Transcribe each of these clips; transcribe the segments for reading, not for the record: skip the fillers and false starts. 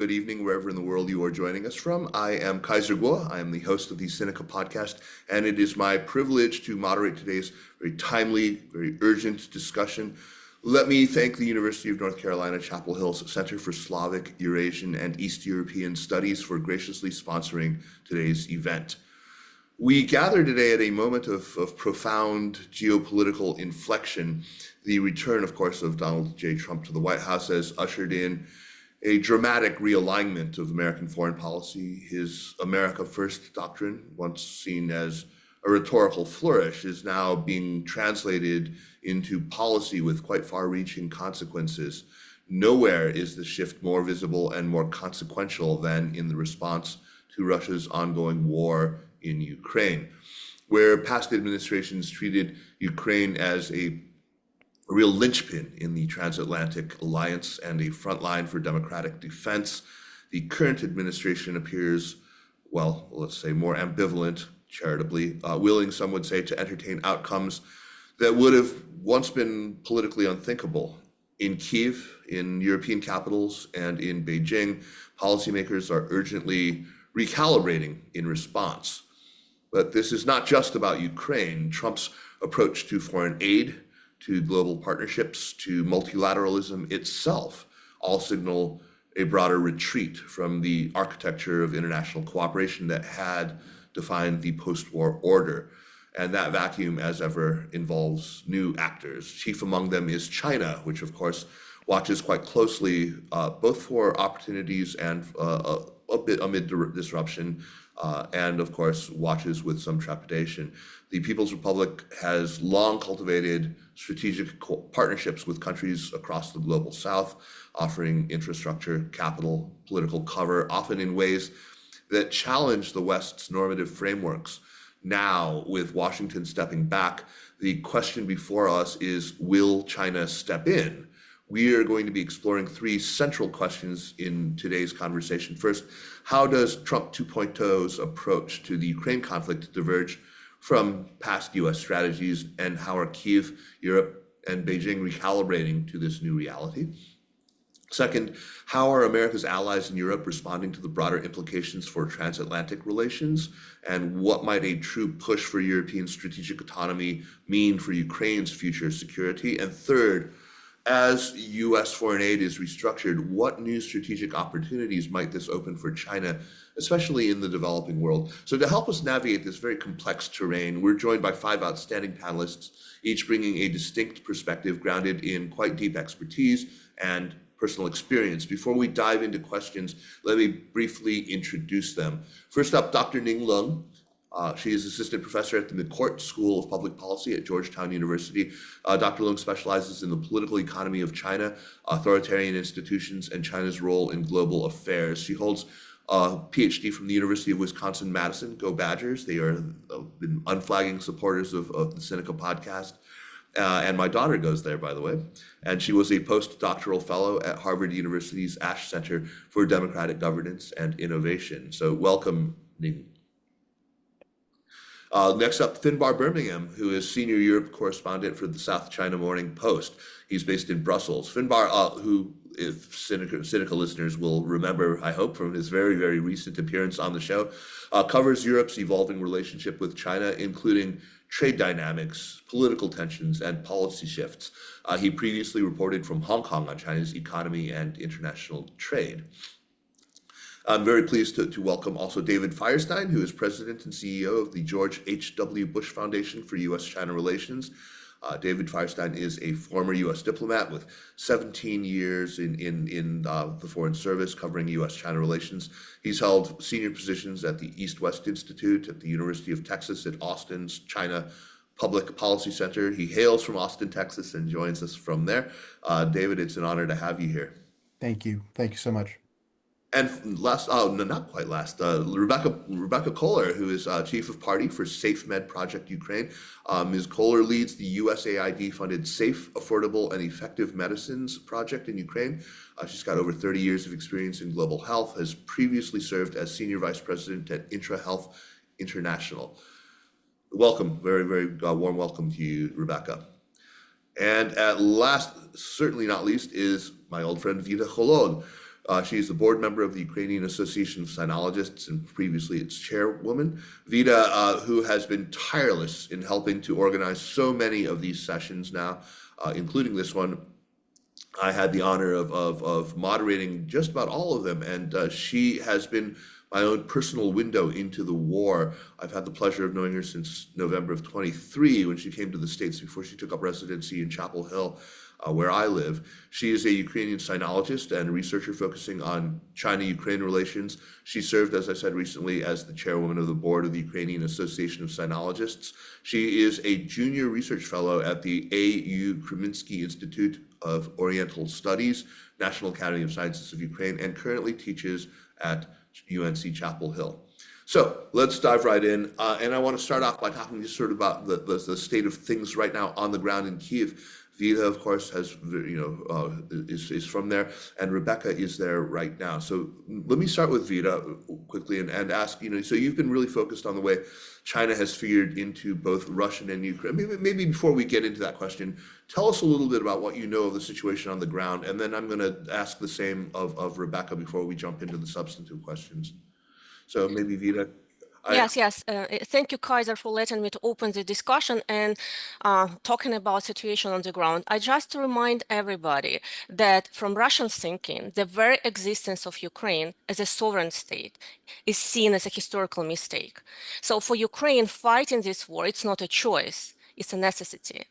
Good evening, wherever in the world you are joining us from. I am Kaiser Guo. I am the host of the Sinica podcast, and it is my privilege to moderate today's very timely, very urgent discussion. Let me thank the University of North Carolina Chapel Hill's Center for Slavic, Eurasian, and East European Studies for graciously sponsoring today's event. We gather today at a moment of profound geopolitical inflection. The return, of course, of Donald J. Trump to the White House has ushered in a dramatic realignment of American foreign policy. His America First doctrine, once seen as a rhetorical flourish, is now being translated into policy with quite far-reaching consequences. Nowhere is the shift more visible and more consequential than in the response to Russia's ongoing war in Ukraine, where past administrations treated Ukraine as a real linchpin in the transatlantic alliance and a front line for democratic defense. The current administration appears, well, let's say more ambivalent, charitably, willing, some would say, to entertain outcomes that would have once been politically unthinkable. In Kyiv, in European capitals, and in Beijing, policymakers are urgently recalibrating in response. But this is not just about Ukraine. Trump's approach to foreign aid, to global partnerships, to multilateralism itself, all signal a broader retreat from the architecture of international cooperation that had defined the post-war order. And that vacuum, as ever, involves new actors. Chief among them is China, which of course watches quite closely, both for opportunities and a bit amid disruption, and of course watches with some trepidation. The People's Republic has long cultivated strategic partnerships with countries across the global south, offering infrastructure, capital, political cover, often in ways that challenge the West's normative frameworks. Now, with Washington stepping back, the question before us is, will China step in? We are going to be exploring three central questions in today's conversation. First, how does Trump 2.0's approach to the Ukraine conflict diverge from past US strategies, and how are Kyiv, Europe, and Beijing recalibrating to this new reality? Second, how are America's allies in Europe responding to the broader implications for transatlantic relations? And what might a true push for European strategic autonomy mean for Ukraine's future security? And third, as US foreign aid is restructured, what new strategic opportunities might this open for China, especially in the developing world? So to help us navigate this very complex terrain, we're joined by five outstanding panelists, each bringing a distinct perspective grounded in quite deep expertise and personal experience. Before we dive into questions, let me briefly introduce them. First up, Dr. Ning Lung. She is assistant professor at the McCourt School of Public Policy at Georgetown University. Dr. Lung specializes in the political economy of China, authoritarian institutions, and China's role in global affairs. She holds a PhD from the University of Wisconsin-Madison. Go Badgers. They are been unflagging supporters of the Sinica podcast. And my daughter goes there, by the way. And she was a postdoctoral fellow at Harvard University's Ash Center for Democratic Governance and Innovation. So welcome, Ning. Next up, Finbar Birmingham, who is senior Europe correspondent for the South China Morning Post. He's based in Brussels. Finbar, who, if Sinica listeners will remember, I hope, from his very, very recent appearance on the show, covers Europe's evolving relationship with China, including trade dynamics, political tensions, and policy shifts. He previously reported from Hong Kong on China's economy and international trade. I'm very pleased to welcome also David Firestein, who is president and CEO of the George H.W. Bush Foundation for U.S.-China Relations. David Firestein is a former U.S. diplomat with 17 years in the Foreign Service covering U.S.-China relations. He's held senior positions at the East-West Institute, at the University of Texas at Austin's China Public Policy Center. He hails from Austin, Texas, and joins us from there. David, it's an honor to have you here. Thank you. Thank you so much. And last, no, not quite last, Rebecca Kohler, who is Chief of Party for SafeMed Project Ukraine. Ms. Kohler leads the USAID-funded Safe, Affordable, and Effective Medicines project in Ukraine. She's got over 30 years of experience in global health, has previously served as Senior Vice President at IntraHealth International. Welcome, very, very warm welcome to you, Rebecca. And at last, certainly not least, is my old friend Vita Cholod. She is the board member of the Ukrainian Association of Sinologists and previously its chairwoman. Vida, who has been tireless in helping to organize so many of these sessions now, including this one. I had the honor of moderating just about all of them, and she has been my own personal window into the war. I've had the pleasure of knowing her since November of 23 when she came to the States before she took up residency in Chapel Hill, where I live. She is a Ukrainian sinologist and researcher focusing on China-Ukraine relations. She served, as I said recently, as the chairwoman of the board of the Ukrainian Association of Sinologists. She is a junior research fellow at the A.U. Kreminsky Institute of Oriental Studies, National Academy of Sciences of Ukraine, and currently teaches at UNC Chapel Hill. So let's dive right in. And I want to start off by talking just sort of about the state of things right now on the ground in Kiev. Vida, of course, is from there, and Rebecca is there right now. So let me start with Vida quickly and ask, so you've been really focused on the way China has figured into both Russian and Ukraine. Maybe before we get into that question, tell us a little bit about what you know of the situation on the ground, and then I'm going to ask the same of Rebecca before we jump into the substantive questions. So maybe Vida. Yes. Thank you, Kaiser, for letting me to open the discussion and talking about situation on the ground. I just remind everybody that from Russian thinking, the very existence of Ukraine as a sovereign state is seen as a historical mistake. So for Ukraine, fighting this war, it's not a choice, it's a necessity.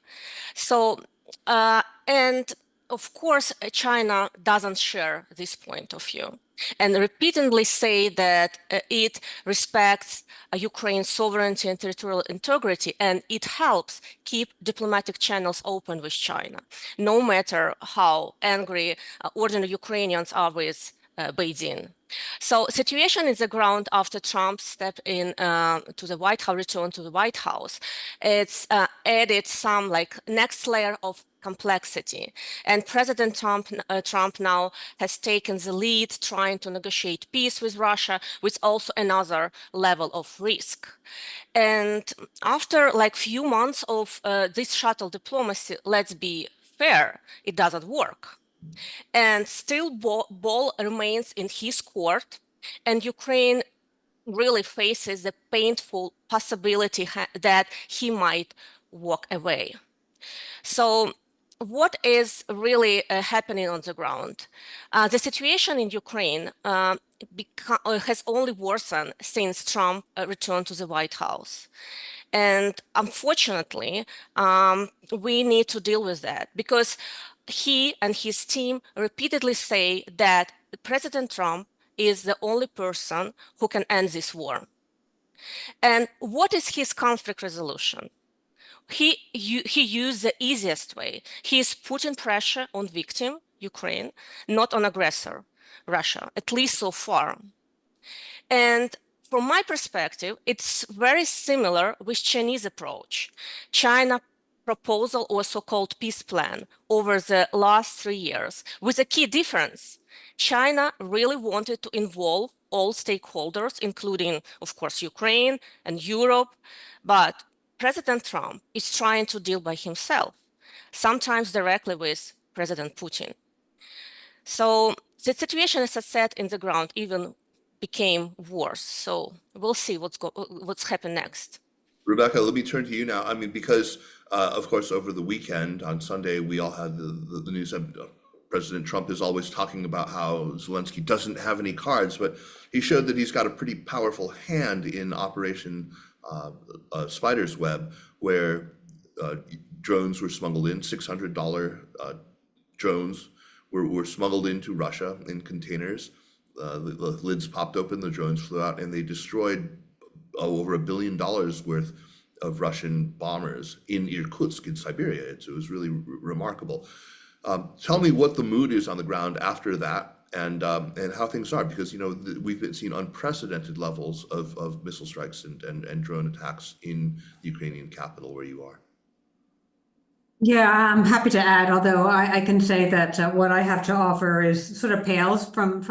So, and of course, China doesn't share this point of view and repeatedly say that it respects Ukraine's sovereignty and territorial integrity, and it helps keep diplomatic channels open with China, no matter how angry ordinary Ukrainians are with Beijing. So situation is the ground after Trump stepped in to the White House, returned to the White House. It's added some next layer of complexity. And President Trump now has taken the lead trying to negotiate peace with Russia, with also another level of risk. And after few months of this shuttle diplomacy, let's be fair, it doesn't work. And still ball remains in his court, and Ukraine really faces the painful possibility that he might walk away. So what is really happening on the ground? The situation in Ukraine has only worsened since Trump returned to the White House. And unfortunately, we need to deal with that because he and his team repeatedly say that President Trump is the only person who can end this war. And what is his conflict resolution? He used the easiest way. He is putting pressure on victim, Ukraine, not on aggressor, Russia, at least so far. And from my perspective, it's very similar with Chinese approach. China proposal or so-called peace plan over the last 3 years, with a key difference. China really wanted to involve all stakeholders, including, of course, Ukraine and Europe, but President Trump is trying to deal by himself, sometimes directly with President Putin. So the situation, as I said, in the ground even became worse. So we'll see what's happened next. Rebecca, let me turn to you now. I mean, because of course, over the weekend on Sunday, we all had the news that President Trump is always talking about how Zelensky doesn't have any cards, but he showed that he's got a pretty powerful hand in Operation Spider's Web, where drones were smuggled in, $600 drones were smuggled into Russia in containers. The lids popped open, the drones flew out, and they destroyed over $1 billion worth of Russian bombers in Irkutsk in Siberia. It was really remarkable. Tell me what the mood is on the ground after that, and how things are, because we've been seeing unprecedented levels of missile strikes and drone attacks in the Ukrainian capital where you are. Yeah, I'm happy to add, although I can say that what I have to offer is sort of pales from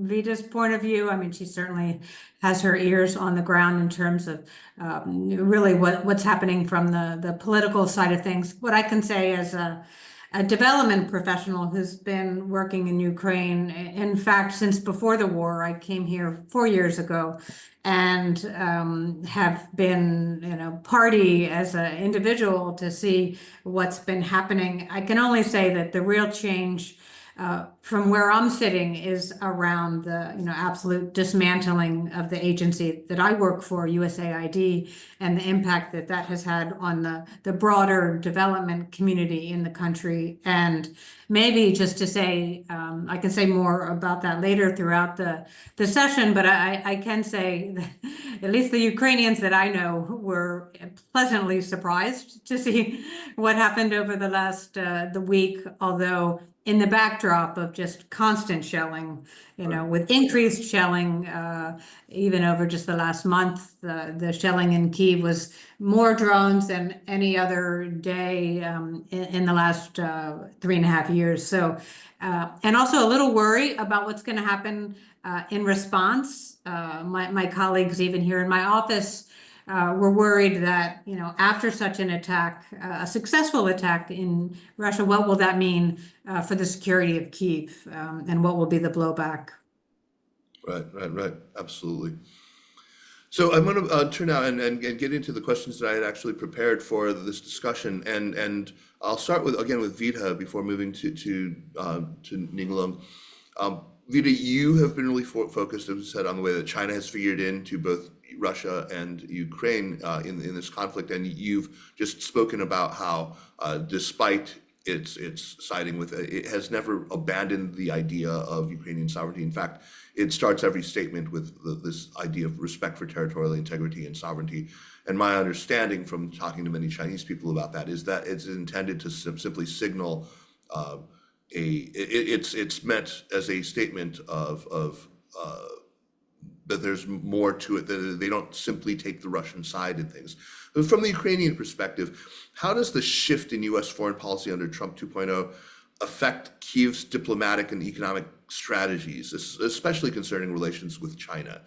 Vida's point of view. I mean, she certainly has her ears on the ground in terms of really what's happening from the political side of things. What I can say as a development professional who's been working in Ukraine. In fact, since before the war, I came here 4 years ago and have been, party as an individual to see what's been happening. I can only say that the real change from where I'm sitting is around the, absolute dismantling of the agency that I work for, USAID, and the impact that that has had on the broader development community in the country. And maybe just to say, I can say more about that later throughout the session, but I can say that at least the Ukrainians that I know were pleasantly surprised to see what happened over the last the week, although in the backdrop of just constant shelling, with increased shelling, even over just the last month, the shelling in Kyiv was more drones than any other day in the last 3.5 years. So, and also a little worry about what's going to happen in response. My colleagues, even here in my office, we're worried that, after such an attack, a successful attack in Russia, what will that mean for the security of Kyiv, and what will be the blowback? Right. Absolutely. So I'm going to turn now and get into the questions that I had actually prepared for this discussion, and I'll start with Vita before moving to Ninglam. Vita, you have been really focused, as I said, on the way that China has figured into both Russia and Ukraine in this conflict, and you've just spoken about how, despite its siding with it has never abandoned the idea of Ukrainian sovereignty. In fact, it starts every statement with this idea of respect for territorial integrity and sovereignty. And my understanding from talking to many Chinese people about that is that it's intended to simply signal it's meant as a statement of that there's more to it, that they don't simply take the Russian side in things. But from the Ukrainian perspective, how does the shift in U.S. foreign policy under Trump 2.0 affect Kyiv's diplomatic and economic strategies, especially concerning relations with China?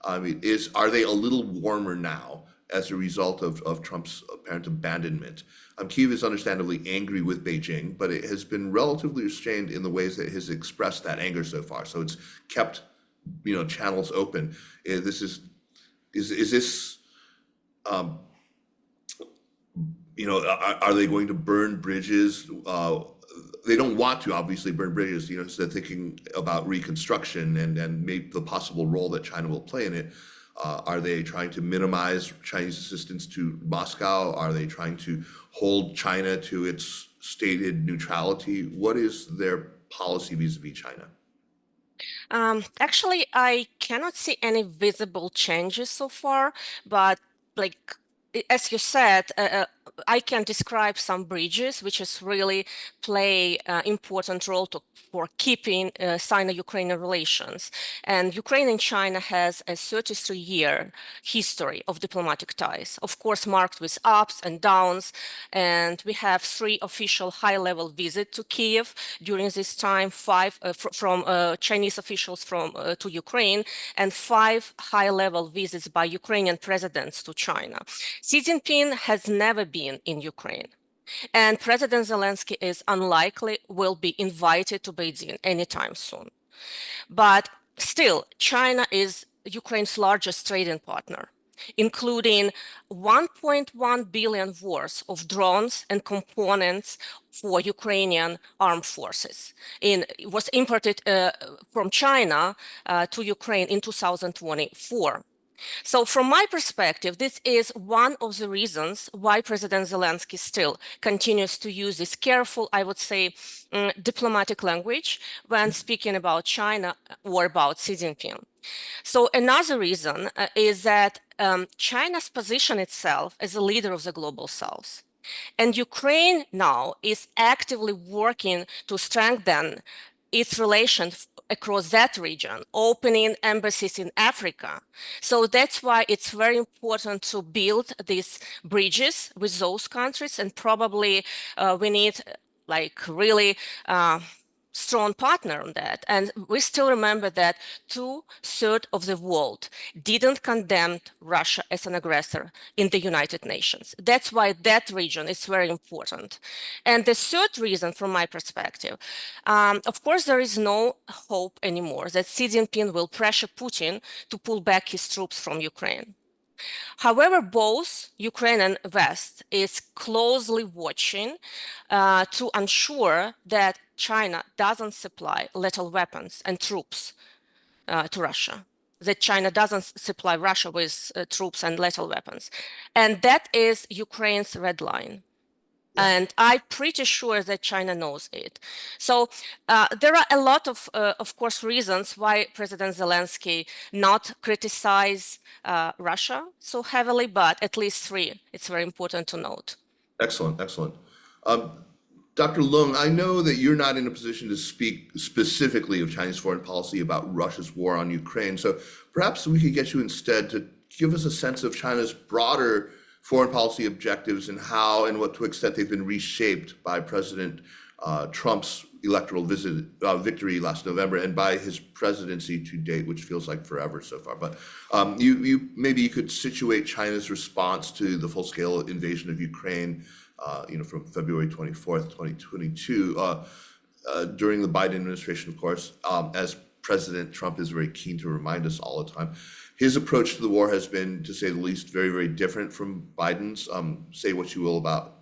I mean, are they a little warmer now as a result of Trump's apparent abandonment? Kyiv is understandably angry with Beijing, but it has been relatively restrained in the ways that it has expressed that anger so far. So it's kept channels open. Is this are they going to burn bridges? They don't want to obviously burn bridges, so they're thinking about reconstruction and maybe the possible role that China will play in it. Are they trying to minimize Chinese assistance to Moscow? Are they trying to hold China to its stated neutrality? What is their policy vis-a-vis China? Actually, I cannot see any visible changes so far, but as you said, I can describe some bridges which is really play important role for keeping Sino-Ukrainian relations. And Ukraine and China has a 33-year history of diplomatic ties, of course, marked with ups and downs. And we have 3 official high-level visits to Kyiv during this time, 5 from Chinese officials to Ukraine, and 5 high-level visits by Ukrainian presidents to China. Xi Jinping has never been in Ukraine, and President Zelensky is unlikely will be invited to Beijing anytime soon. But still, China is Ukraine's largest trading partner, including 1.1 billion worth of drones and components for Ukrainian armed forces. It was imported from China to Ukraine in 2024. So from my perspective, this is one of the reasons why President Zelensky still continues to use this careful, I would say, diplomatic language when speaking about China or about Xi Jinping. So another reason is that China's position itself as a leader of the global South. And Ukraine now is actively working to strengthen its relations across that region, opening embassies in Africa. So that's why it's very important to build these bridges with those countries, and probably we need really strong partner on that. And we still remember that 2/3 of the world didn't condemn Russia as an aggressor in the United Nations. That's why that region is very important. And the third reason, from my perspective, of course, there is no hope anymore that Xi Jinping will pressure Putin to pull back his troops from Ukraine. However, both Ukraine and West is closely watching to ensure that China doesn't supply lethal weapons and troops to Russia, that China doesn't supply Russia with troops and lethal weapons. And that is Ukraine's red line. And I'm pretty sure that China knows it. So there are a lot of course, reasons why President Zelensky not criticize Russia so heavily, but at least three. It's very important to note. Excellent, excellent. Dr. Leung, I know that you're not in a position to speak specifically of Chinese foreign policy about Russia's war on Ukraine. So perhaps we could get you instead to give us a sense of China's broader foreign policy objectives and how and what to extent they've been reshaped by President Trump's electoral victory last November and by his presidency to date, which feels like forever so far. But maybe you could situate China's response to the full-scale invasion of Ukraine, from February 24th, 2022, during the Biden administration, of course, as President Trump is very keen to remind us all the time. His approach to the war has been, to say the least, very, very different from Biden's. Say what you will about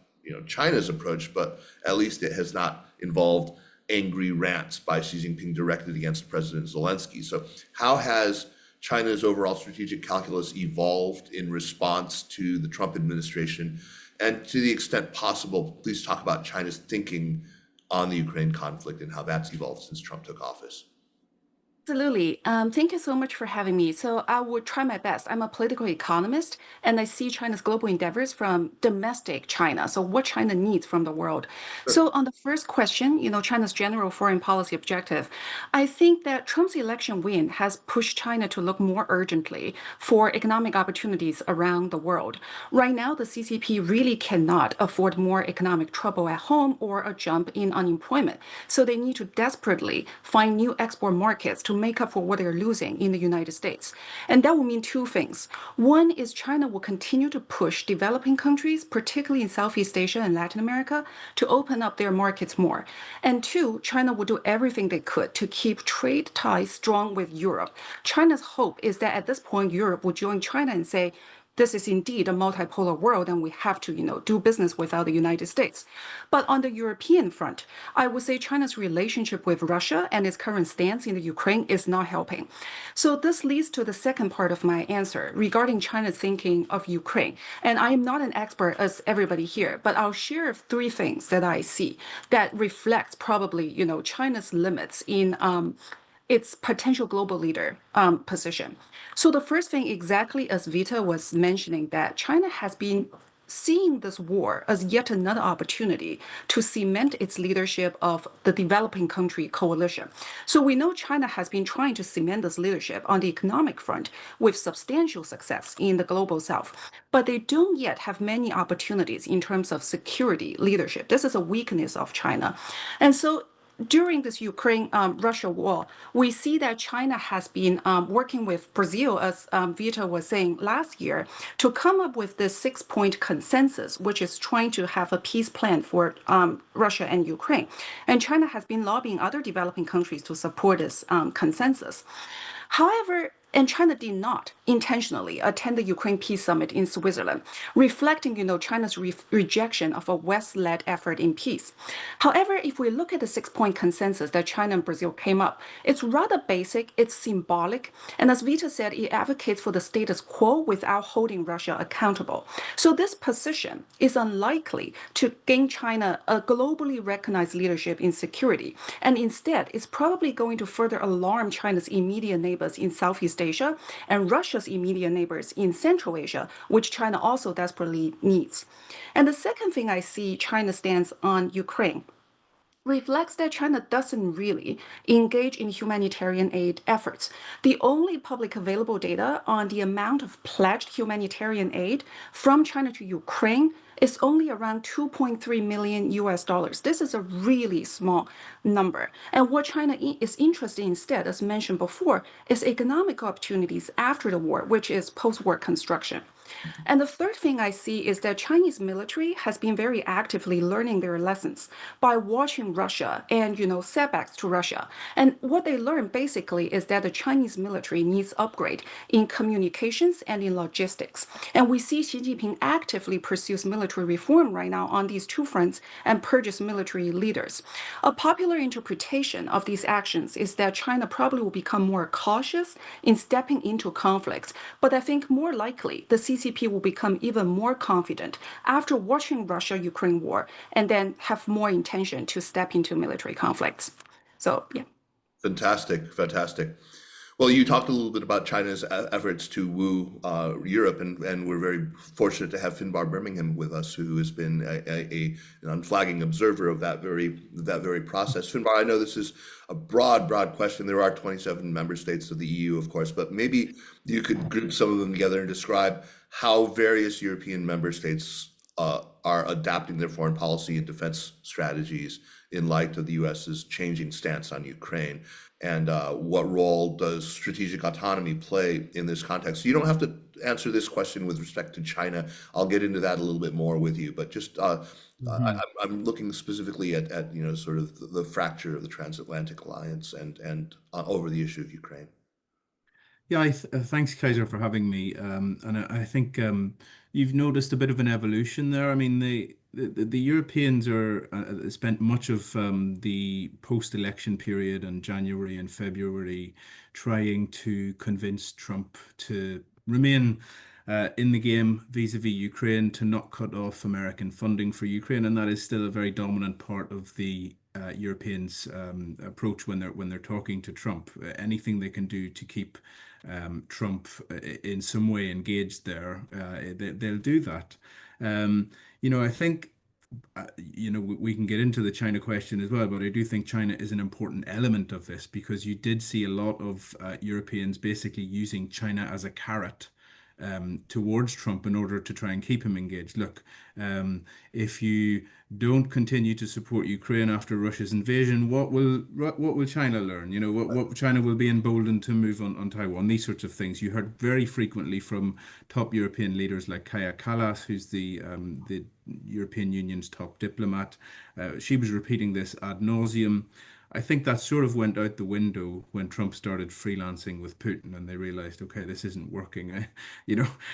China's approach, but at least it has not involved angry rants by Xi Jinping directed against President Zelensky. So how has China's overall strategic calculus evolved in response to the Trump administration? And to the extent possible, please talk about China's thinking on the Ukraine conflict and how that's evolved since Trump took office. Absolutely. Thank you so much for having me. So I will try my best. I'm a political economist, and I see China's global endeavors from domestic China. So what China needs from the world. So on the first question, China's general foreign policy objective, I think that Trump's election win has pushed China to look more urgently for economic opportunities around the world. Right now, the CCP really cannot afford more economic trouble at home or a jump in unemployment. So they need to desperately find new export markets to make up for what they're losing in the United States. And that will mean two things. One is China will continue to push developing countries, particularly in Southeast Asia and Latin America, to open up their markets more. And two, China will do everything they could to keep trade ties strong with Europe. China's hope is that at this point, Europe will join China and say, this is indeed a multipolar world and we have to, do business without the United States. But on the European front, I would say China's relationship with Russia and its current stance in the Ukraine is not helping. So this leads to the second part of my answer regarding China's thinking of Ukraine. And I am not an expert as everybody here, but I'll share three things that I see that reflects probably, China's limits in its potential global leader position. So the first thing, exactly as Vita was mentioning, that China has been seeing this war as yet another opportunity to cement its leadership of the developing country coalition. So we know China has been trying to cement this leadership on the economic front with substantial success in the global south, but they don't yet have many opportunities in terms of security leadership. This is a weakness of China. And so during this Ukraine-Russia war, we see that China has been working with Brazil, as Vita was saying last year, to come up with this 6-point consensus, which is trying to have a peace plan for Russia and Ukraine. And China has been lobbying other developing countries to support this consensus. However, and China did not intentionally attend the Ukraine Peace Summit in Switzerland, reflecting, China's rejection of a West-led effort in peace. However, if we look at the 6-point consensus that China and Brazil came up, it's rather basic, it's symbolic, and as Vita said, it advocates for the status quo without holding Russia accountable. So this position is unlikely to gain China a globally recognized leadership in security, and instead, it's probably going to further alarm China's immediate neighbors in Southeast Asia and Russia's immediate neighbors in Central Asia, which China also desperately needs. And the second thing I see China stands on Ukraine. reflects that China doesn't really engage in humanitarian aid efforts. The only public available data on the amount of pledged humanitarian aid from China to Ukraine is only around 2.3 million US dollars. This is a really small number. And what China is interested in instead, as mentioned before, is economic opportunities after the war, which is post-war construction. And the third thing I see is that Chinese military has been very actively learning their lessons by watching Russia and, setbacks to Russia. And what they learned basically is that the Chinese military needs upgrade in communications and in logistics. And we see Xi Jinping actively pursues military reform right now on these two fronts and purges military leaders. A popular interpretation of these actions is that China probably will become more cautious in stepping into conflicts. But I think more likely the CCP will become even more confident after watching Russia-Ukraine war and then have more intention to step into military conflicts. So, yeah. Fantastic, fantastic. Well, you talked a little bit about China's efforts to woo Europe, and we're very fortunate to have Finbar Birmingham with us, who has been an unflagging observer of that very process. Finbar, I know this is a broad question. There are 27 member states of the EU, of course, but maybe you could group some of them together and describe how various European member states are adapting their foreign policy and defense strategies in light of the US's changing stance on Ukraine. And what role does strategic autonomy play in this context? You don't have to answer this question with respect to China. I'll get into that a little bit more with you, but just I'm looking specifically at sort of the fracture of the transatlantic alliance and over the issue of Ukraine. Yeah, thanks, Kaiser, for having me. And I think you've noticed a bit of an evolution there. I mean, the Europeans are spent much of the post-election period in January and February trying to convince Trump to remain in the game vis-a-vis Ukraine, to not cut off American funding for Ukraine, and that is still a very dominant part of the Europeans' approach when they're talking to Trump. Anything they can do to keep Trump in some way engaged there, they'll do that. I think we can get into the China question as well, but I do think China is an important element of this, because you did see a lot of Europeans basically using China as a carrot towards Trump in order to try and keep him engaged. Look, if you don't continue to support Ukraine after Russia's invasion, what will China learn? What China will be emboldened to move on Taiwan, these sorts of things. You heard very frequently from top European leaders like Kaja Kallas, who's the European Union's top diplomat. She was repeating this ad nauseum. I think that sort of went out the window when Trump started freelancing with Putin and they realized, okay, this isn't working.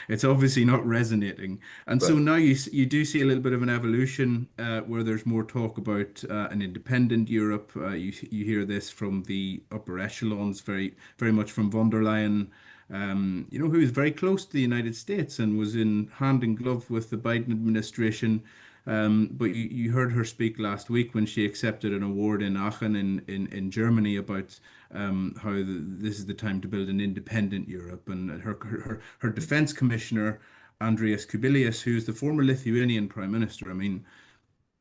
It's obviously not resonating. And so now you do see a little bit of an evolution where there's more talk about an independent Europe. You hear this from the upper echelons, very, very much from von der Leyen, who is very close to the United States and was in hand in glove with the Biden administration. But you heard her speak last week when she accepted an award in Aachen in Germany about how this is the time to build an independent Europe. And her defense commissioner, Andrius Kubilius, who's the former Lithuanian prime minister, I mean,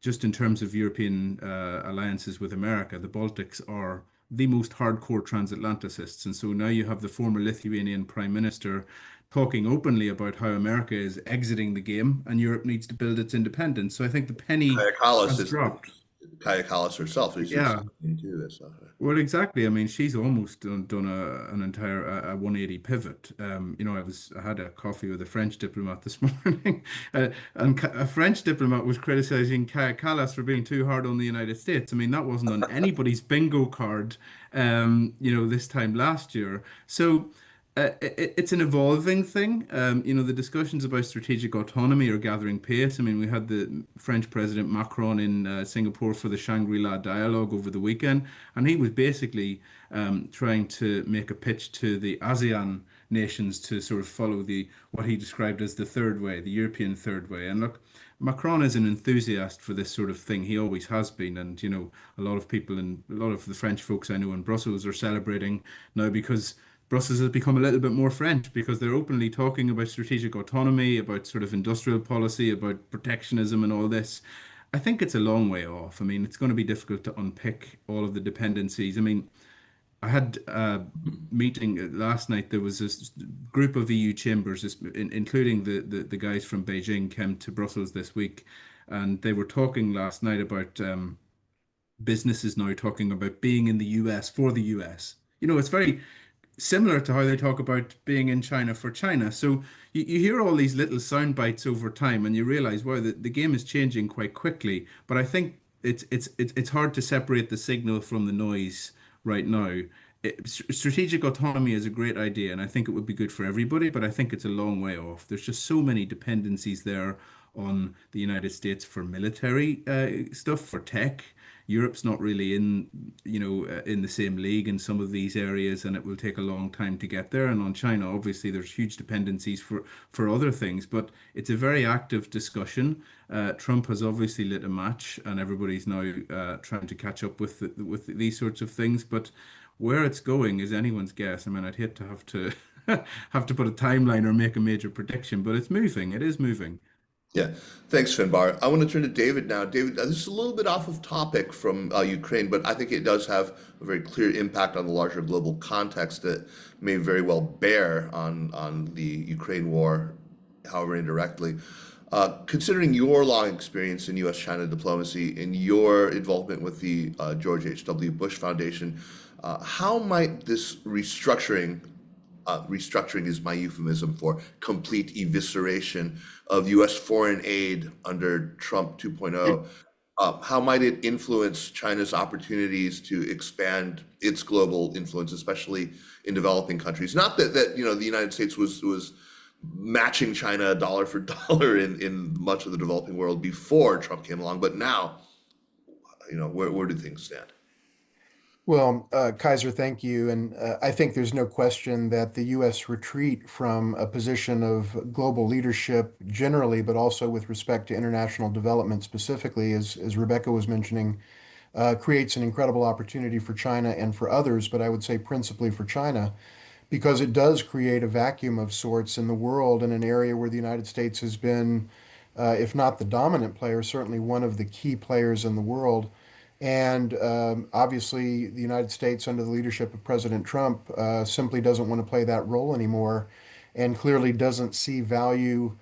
just in terms of European alliances with America, the Baltics are the most hardcore transatlanticists. And so now you have the former Lithuanian prime minister talking openly about how America is exiting the game and Europe needs to build its independence. So I think the penny has dropped. Kaja Kallas herself is into this. Well, exactly. I mean, she's almost done an entire 180 pivot. I had a coffee with a French diplomat this morning, and a French diplomat was criticizing Kaja Kallas for being too hard on the United States. I mean, that wasn't on anybody's bingo card, this time last year. So it's an evolving thing. The discussions about strategic autonomy are gathering pace. I mean, we had the French President Macron in Singapore for the Shangri-La dialogue over the weekend, and he was basically trying to make a pitch to the ASEAN nations to sort of follow what he described as the third way, the European third way. And look, Macron is an enthusiast for this sort of thing. He always has been. And, a lot of people and a lot of the French folks I know in Brussels are celebrating now because Brussels has become a little bit more French, because they're openly talking about strategic autonomy, about sort of industrial policy, about protectionism and all this. I think it's a long way off. I mean, it's going to be difficult to unpick all of the dependencies. I mean, I had a meeting last night. There was this group of EU chambers, including the guys from Beijing, came to Brussels this week, and they were talking last night about businesses now talking about being in the US for the US. You know, it's very similar to how they talk about being in China for China. So you hear all these little sound bites over time and you realize, wow, the game is changing quite quickly. But I think it's hard to separate the signal from the noise right now. Strategic autonomy is a great idea, and I think it would be good for everybody, but I think it's a long way off. There's just so many dependencies there on the United States for military stuff, for tech. Europe's not really in, in the same league in some of these areas, and it will take a long time to get there. And on China, obviously, there's huge dependencies for other things, but it's a very active discussion. Trump has obviously lit a match, and everybody's now trying to catch up with these sorts of things. But where it's going is anyone's guess. I mean, I'd hate to have to have to put a timeline or make a major prediction, but it's moving. It is moving. Yeah, thanks, Finbar. I want to turn to David now. David, this is a little bit off of topic from Ukraine, but I think it does have a very clear impact on the larger global context that may very well bear on the Ukraine war, however indirectly. Considering your long experience in U.S.-China diplomacy and your involvement with the George H.W. Bush Foundation, how might this restructuring is my euphemism for complete evisceration of U.S. foreign aid under Trump 2.0. How might it influence China's opportunities to expand its global influence, especially in developing countries? Not that the United States was matching China dollar for dollar in much of the developing world before Trump came along, but now, where do things stand? Well, Kaiser, thank you. And I think there's no question that the U.S. retreat from a position of global leadership generally, but also with respect to international development specifically, as Rebecca was mentioning, creates an incredible opportunity for China and for others, but I would say principally for China, because it does create a vacuum of sorts in the world in an area where the United States has been, if not the dominant player, certainly one of the key players in the world. And obviously, the United States, under the leadership of President Trump, simply doesn't want to play that role anymore and clearly doesn't see value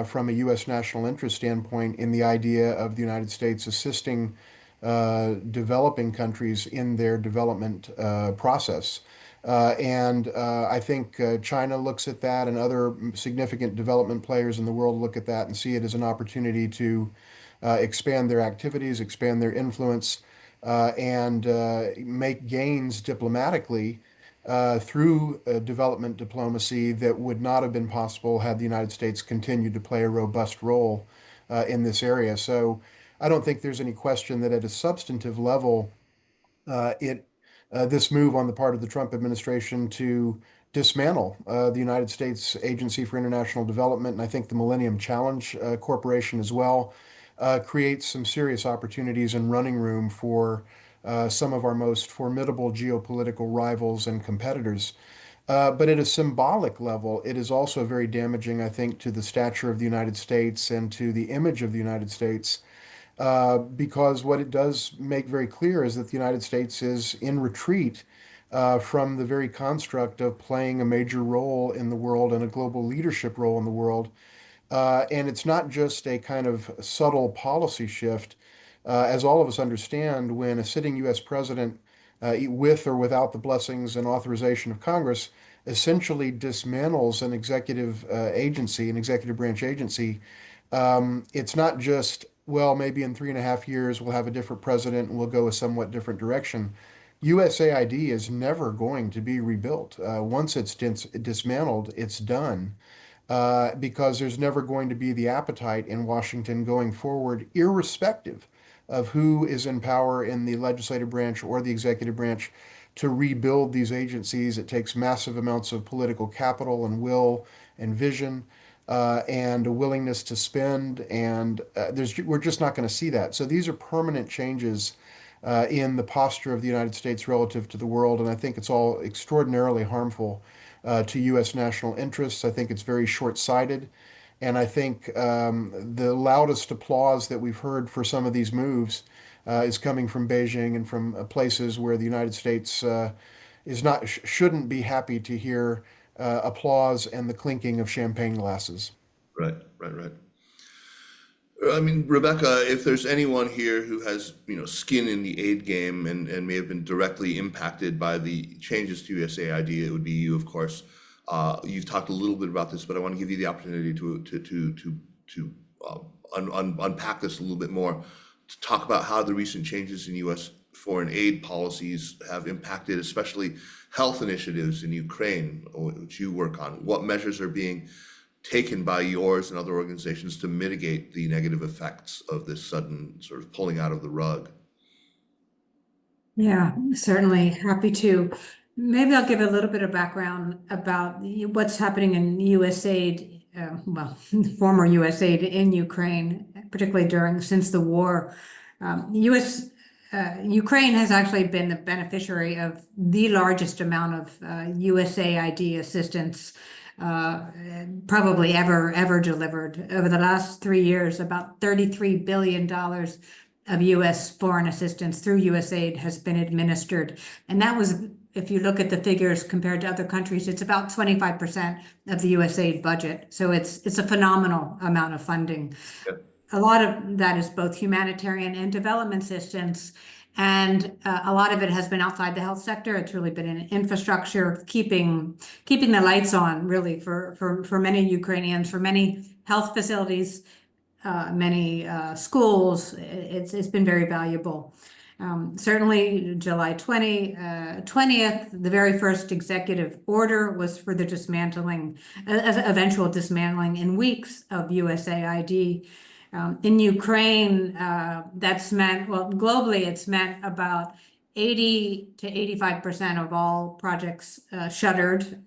from a U.S. national interest standpoint in the idea of the United States assisting developing countries in their development process. And I think China looks at that, and other significant development players in the world look at that and see it as an opportunity to expand their activities, expand their influence, and make gains diplomatically through development diplomacy that would not have been possible had the United States continued to play a robust role in this area. So I don't think there's any question that at a substantive level, it this move on the part of the Trump administration to dismantle the United States Agency for International Development, and I think the Millennium Challenge Corporation as well, creates some serious opportunities and running room for some of our most formidable geopolitical rivals and competitors. But at a symbolic level, it is also very damaging, I think, to the stature of the United States and to the image of the United States, because what it does make very clear is that the United States is in retreat from the very construct of playing a major role in the world and a global leadership role in the world. And it's not just a kind of subtle policy shift. As all of us understand, when a sitting U.S. president, with or without the blessings and authorization of Congress, essentially dismantles an executive agency, an executive branch agency, it's not just, well, maybe in 3.5 years we'll have a different president and we'll go a somewhat different direction. USAID is never going to be rebuilt. Once it's dismantled, it's done, because there's never going to be the appetite in Washington going forward, irrespective of who is in power in the legislative branch or the executive branch, to rebuild these agencies. It takes massive amounts of political capital and will and vision, and a willingness to spend, and we're just not going to see that. So these are permanent changes in the posture of the United States relative to the world, and I think it's all extraordinarily harmful to U.S. national interests. I think it's very short-sighted, And I think the loudest applause that we've heard for some of these moves is coming from Beijing and from places where the United States is not shouldn't be happy to hear applause and the clinking of champagne glasses. Right, right, right. I mean, Rebecca, if there's anyone here who has, skin in the aid game and may have been directly impacted by the changes to USAID, it would be you, of course. You've talked a little bit about this, but I want to give you the opportunity to unpack this a little bit more, to talk about how the recent changes in U.S. foreign aid policies have impacted, especially health initiatives in Ukraine, which you work on. What measures are being taken by yours and other organizations to mitigate the negative effects of this sudden sort of pulling out of the rug? Yeah, certainly happy to. Maybe I'll give a little bit of background about what's happening in USAID, former USAID in Ukraine, particularly since the war. Ukraine has actually been the beneficiary of the largest amount of USAID assistance probably ever delivered. Over the last 3 years, about $33 billion of U.S. foreign assistance through USAID has been administered. And that was, if you look at the figures compared to other countries, it's about 25% of the USAID budget. So it's a phenomenal amount of funding. Yep. A lot of that is both humanitarian and development assistance. And a lot of it has been outside the health sector. It's really been in infrastructure, keeping the lights on, really, for many Ukrainians, for many health facilities, many schools. It's been very valuable. Certainly July 20th, the very first executive order was for the eventual dismantling in weeks of USAID. In Ukraine, that's meant, well, globally, it's meant about 80 to 85% of all projects shuttered.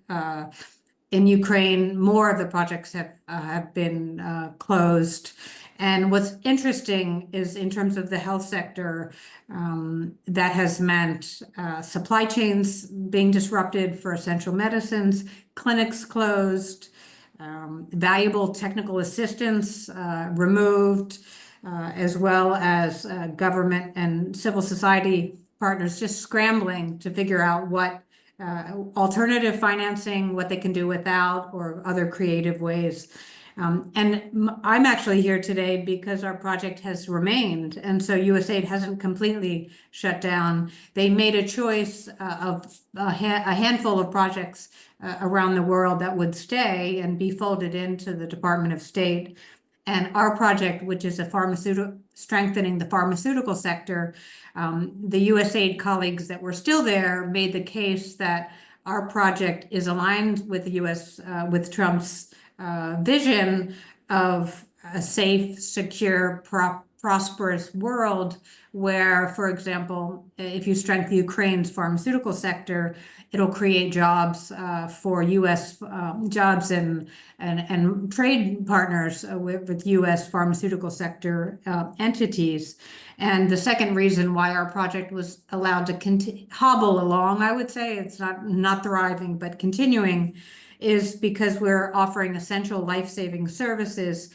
In Ukraine, more of the projects have been closed. And what's interesting is, in terms of the health sector, that has meant supply chains being disrupted for essential medicines, clinics closed, valuable technical assistance removed, as well as government and civil society partners just scrambling to figure out what alternative financing, what they can do without, or other creative ways. I'm actually here today because our project has remained, and so USAID hasn't completely shut down. They made a choice of a handful of projects around the world that would stay and be folded into the Department of State. And our project, which is strengthening the pharmaceutical sector, the USAID colleagues that were still there made the case that our project is aligned with the with Trump's vision of a safe, secure, prosperous world where, for example, if you strengthen Ukraine's pharmaceutical sector, it'll create jobs for U.S. Jobs and trade partners with U.S. pharmaceutical sector entities. And the second reason why our project was allowed to hobble along, I would say, it's not thriving, but continuing, is because we're offering essential life-saving services,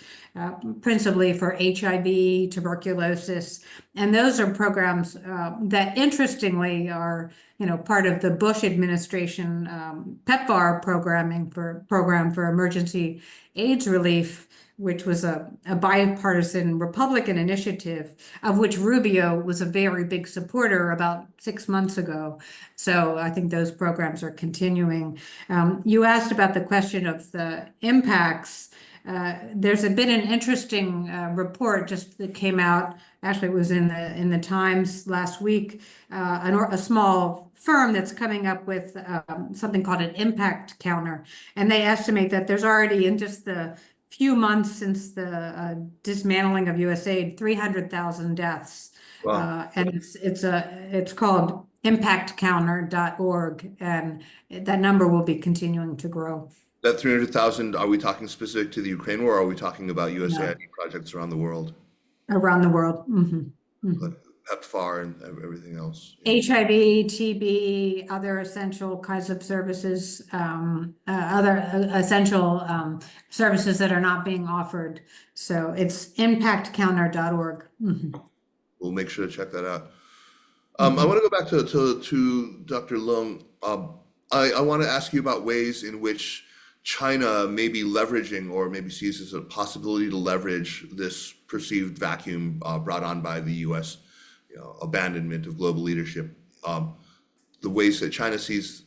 principally for HIV, tuberculosis. And those are programs that, interestingly, are part of the Bush administration PEPFAR program for emergency AIDS relief, which was a bipartisan Republican initiative, of which Rubio was a very big supporter about 6 months ago. So I think those programs are continuing. You asked about the question of the impacts. There's been an interesting report just that came out. Actually, it was in the Times last week. A small firm that's coming up with something called an impact counter, and they estimate that there's already, in just the few months since the dismantling of USAID, 300,000 deaths. Wow. And it's called impactcounter.org, and that number will be continuing to grow. That 300,000, are we talking specific to the Ukraine war, or are we talking about No. USAID projects around the world? Around the world. Mm-hmm. Mm-hmm. PEPFAR and everything else. HIV, TB, other essential kinds of services, other essential services that are not being offered. So it's impactcounter.org. We'll make sure to check that out. I want to go back to Dr. Leung. I want to ask you about ways in which China may be leveraging or maybe sees as a possibility to leverage this perceived vacuum brought on by the U.S. Abandonment of global leadership. The ways that China sees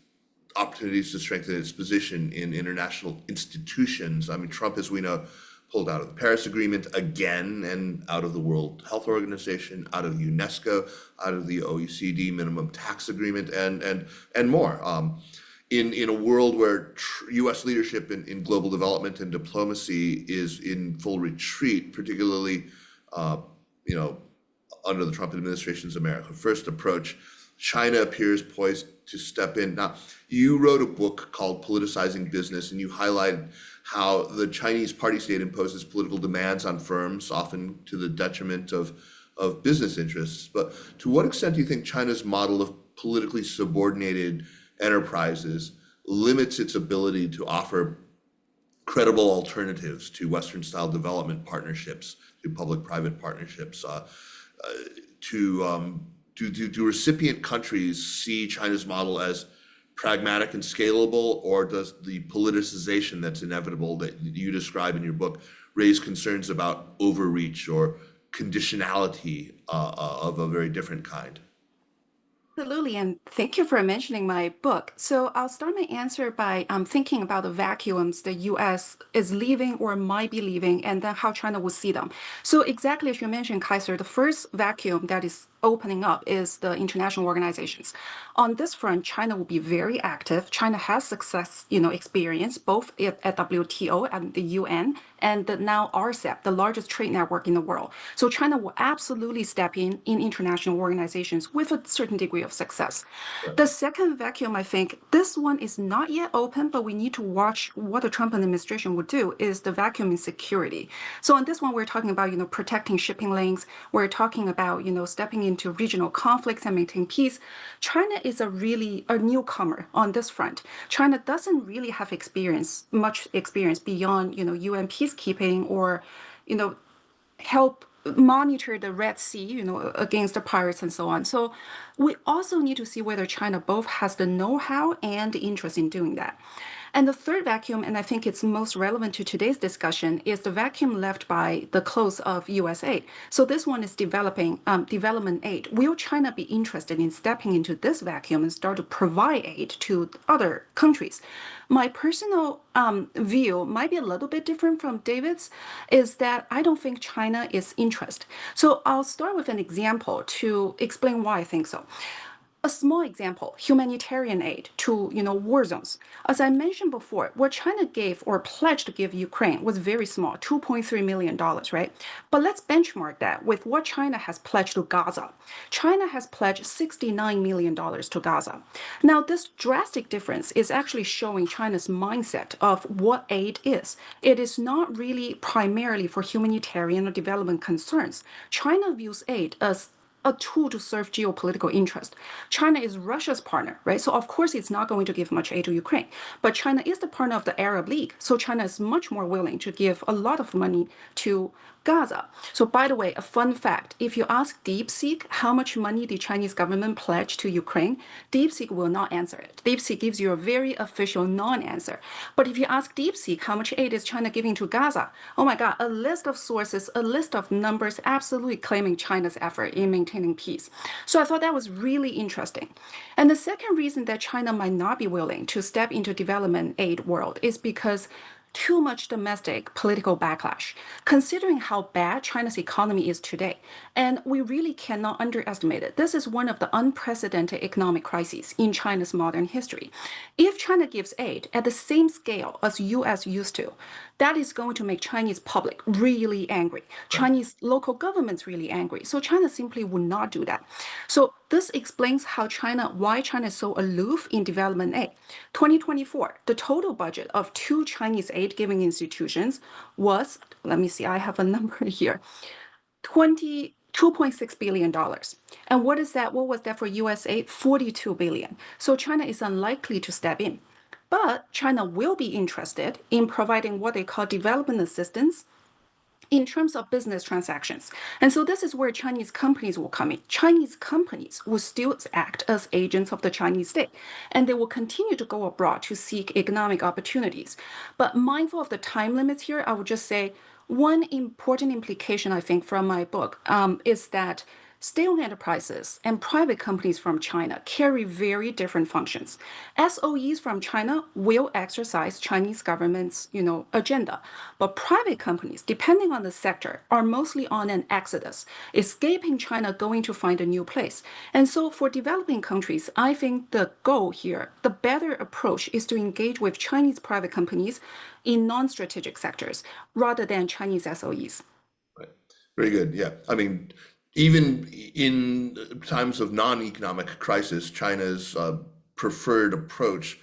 opportunities to strengthen its position in international institutions. I mean, Trump, as we know, pulled out of the Paris Agreement again and out of the World Health Organization, out of UNESCO, out of the OECD minimum tax agreement, and more. In a world where U.S. leadership in global development and diplomacy is in full retreat, particularly, under the Trump administration's America First approach, China appears poised to step in. Now, you wrote a book called Politicizing Business, and you highlighted how the Chinese party state imposes political demands on firms, often to the detriment of business interests. But to what extent do you think China's model of politically subordinated enterprises limits its ability to offer credible alternatives to Western-style development partnerships, to public-private partnerships? Do recipient countries see China's model as pragmatic and scalable, or does the politicization that's inevitable that you describe in your book raise concerns about overreach or conditionality of a very different kind? Absolutely, and thank you for mentioning my book. So I'll start my answer by thinking about the vacuums the U.S. is leaving or might be leaving, and then how China will see them. So exactly as you mentioned, Kaiser, the first vacuum that is opening up is the international organizations. On this front, China will be very active. China has success, experience both at WTO and the UN, and now RCEP, the largest trade network in the world. So China will absolutely step in international organizations with a certain degree of success. Right. The second vacuum, I think, this one is not yet open, but we need to watch what the Trump administration would do, is the vacuum in security. So on this one, we're talking about, protecting shipping lanes. We're talking about, stepping into regional conflicts and maintain peace. China is a newcomer on this front. China doesn't really have much experience beyond, UN peacekeeping or, help monitor the Red Sea, against the pirates and so on. So we also need to see whether China both has the know-how and the interest in doing that. And the third vacuum, and I think it's most relevant to today's discussion, is the vacuum left by the close of U.S. aid. So this one is development aid. Will China be interested in stepping into this vacuum and start to provide aid to other countries? My personal view might be a little bit different from David's, is that I don't think China is interested. So I'll start with an example to explain why I think so. A small example, humanitarian aid to, war zones. As I mentioned before, what China gave or pledged to give Ukraine was very small, $2.3 million, right? But let's benchmark that with what China has pledged to Gaza. China has pledged $69 million to Gaza. Now, this drastic difference is actually showing China's mindset of what aid is. It is not really primarily for humanitarian or development concerns. China views aid as a tool to serve geopolitical interest. China is Russia's partner, right? So of course it's not going to give much aid to Ukraine, but China is the partner of the Arab League. So China is much more willing to give a lot of money to Gaza. So by the way, a fun fact, if you ask DeepSeek how much money the Chinese government pledged to Ukraine, DeepSeek will not answer it. DeepSeek gives you a very official non-answer. But if you ask DeepSeek how much aid is China giving to Gaza, oh my God, a list of sources, a list of numbers absolutely claiming China's effort in maintaining peace. So I thought that was really interesting. And the second reason that China might not be willing to step into development aid world is because too much domestic political backlash, considering how bad China's economy is today. And we really cannot underestimate it. This is one of the unprecedented economic crises in China's modern history. If China gives aid at the same scale as US used to, that is going to make Chinese public really angry. Chinese local governments really angry. So China simply would not do that. So this explains why China is so aloof in development aid. 2024, the total budget of 2 Chinese aid-giving institutions was, let me see, I have a number here, $2.6 billion. And what is that? What was that for USA? 42 billion. So China is unlikely to step in. But China will be interested in providing what they call development assistance in terms of business transactions. And so this is where Chinese companies will come in. Chinese companies will still act as agents of the Chinese state, and they will continue to go abroad to seek economic opportunities. But mindful of the time limits here, I would just say one important implication, I think, from my book is that state-owned enterprises and private companies from China carry very different functions. SOEs from China will exercise Chinese government's, agenda, but private companies, depending on the sector, are mostly on an exodus, escaping China, going to find a new place. And so, for developing countries, I think the goal here, the better approach, is to engage with Chinese private companies in non-strategic sectors rather than Chinese SOEs. Right. Very good. Yeah. I mean, even in times of non-economic crisis, China's preferred approach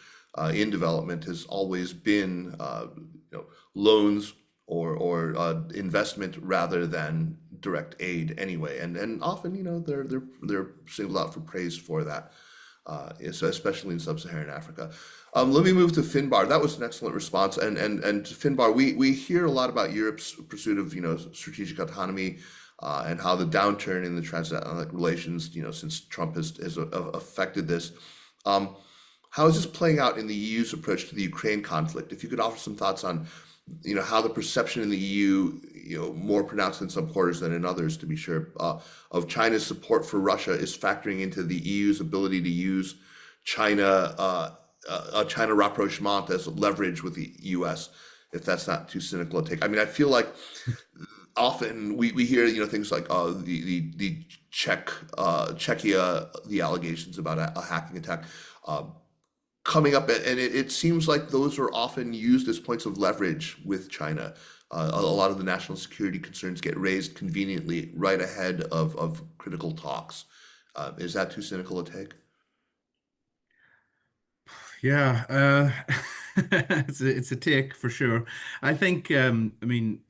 in development has always been loans or investment rather than direct aid anyway. And often, they're singled out for praise for that. So especially in sub-Saharan Africa. Let me move to Finbar. That was an excellent response. And Finbar, we hear a lot about Europe's pursuit of strategic autonomy and how the downturn in the transatlantic relations since Trump has affected this. How is this playing out in the EU's approach to the Ukraine conflict? If you could offer some thoughts on how the perception in the EU, more pronounced in some quarters than in others, to be sure, of China's support for Russia is factoring into the EU's ability to use China rapprochement as leverage with the US, if that's not too cynical a take. I mean, I feel like often we hear things like the Czechia, the allegations about a hacking attack. Coming up, and it seems like those are often used as points of leverage with China. A lot of the national security concerns get raised conveniently right ahead of critical talks. Is that too cynical a take? Yeah, it's a take for sure. I think I mean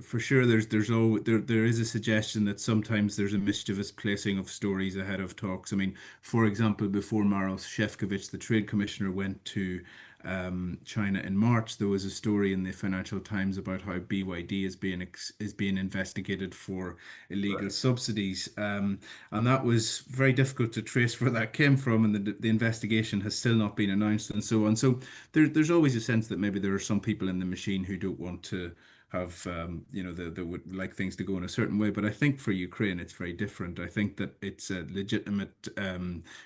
for sure there is a suggestion that sometimes there's a mischievous placing of stories ahead of talks. I mean, for example, before Maros Shevkovich, the trade commissioner, went to China in March, there was a story in the Financial Times about how BYD is being investigated for illegal subsidies, and that was very difficult to trace where that came from, and the investigation has still not been announced, and so on. So there's always a sense that maybe there are some people in the machine who don't want to have they would like things to go in a certain way. But I think for Ukraine it's very different. I think that it's a legitimate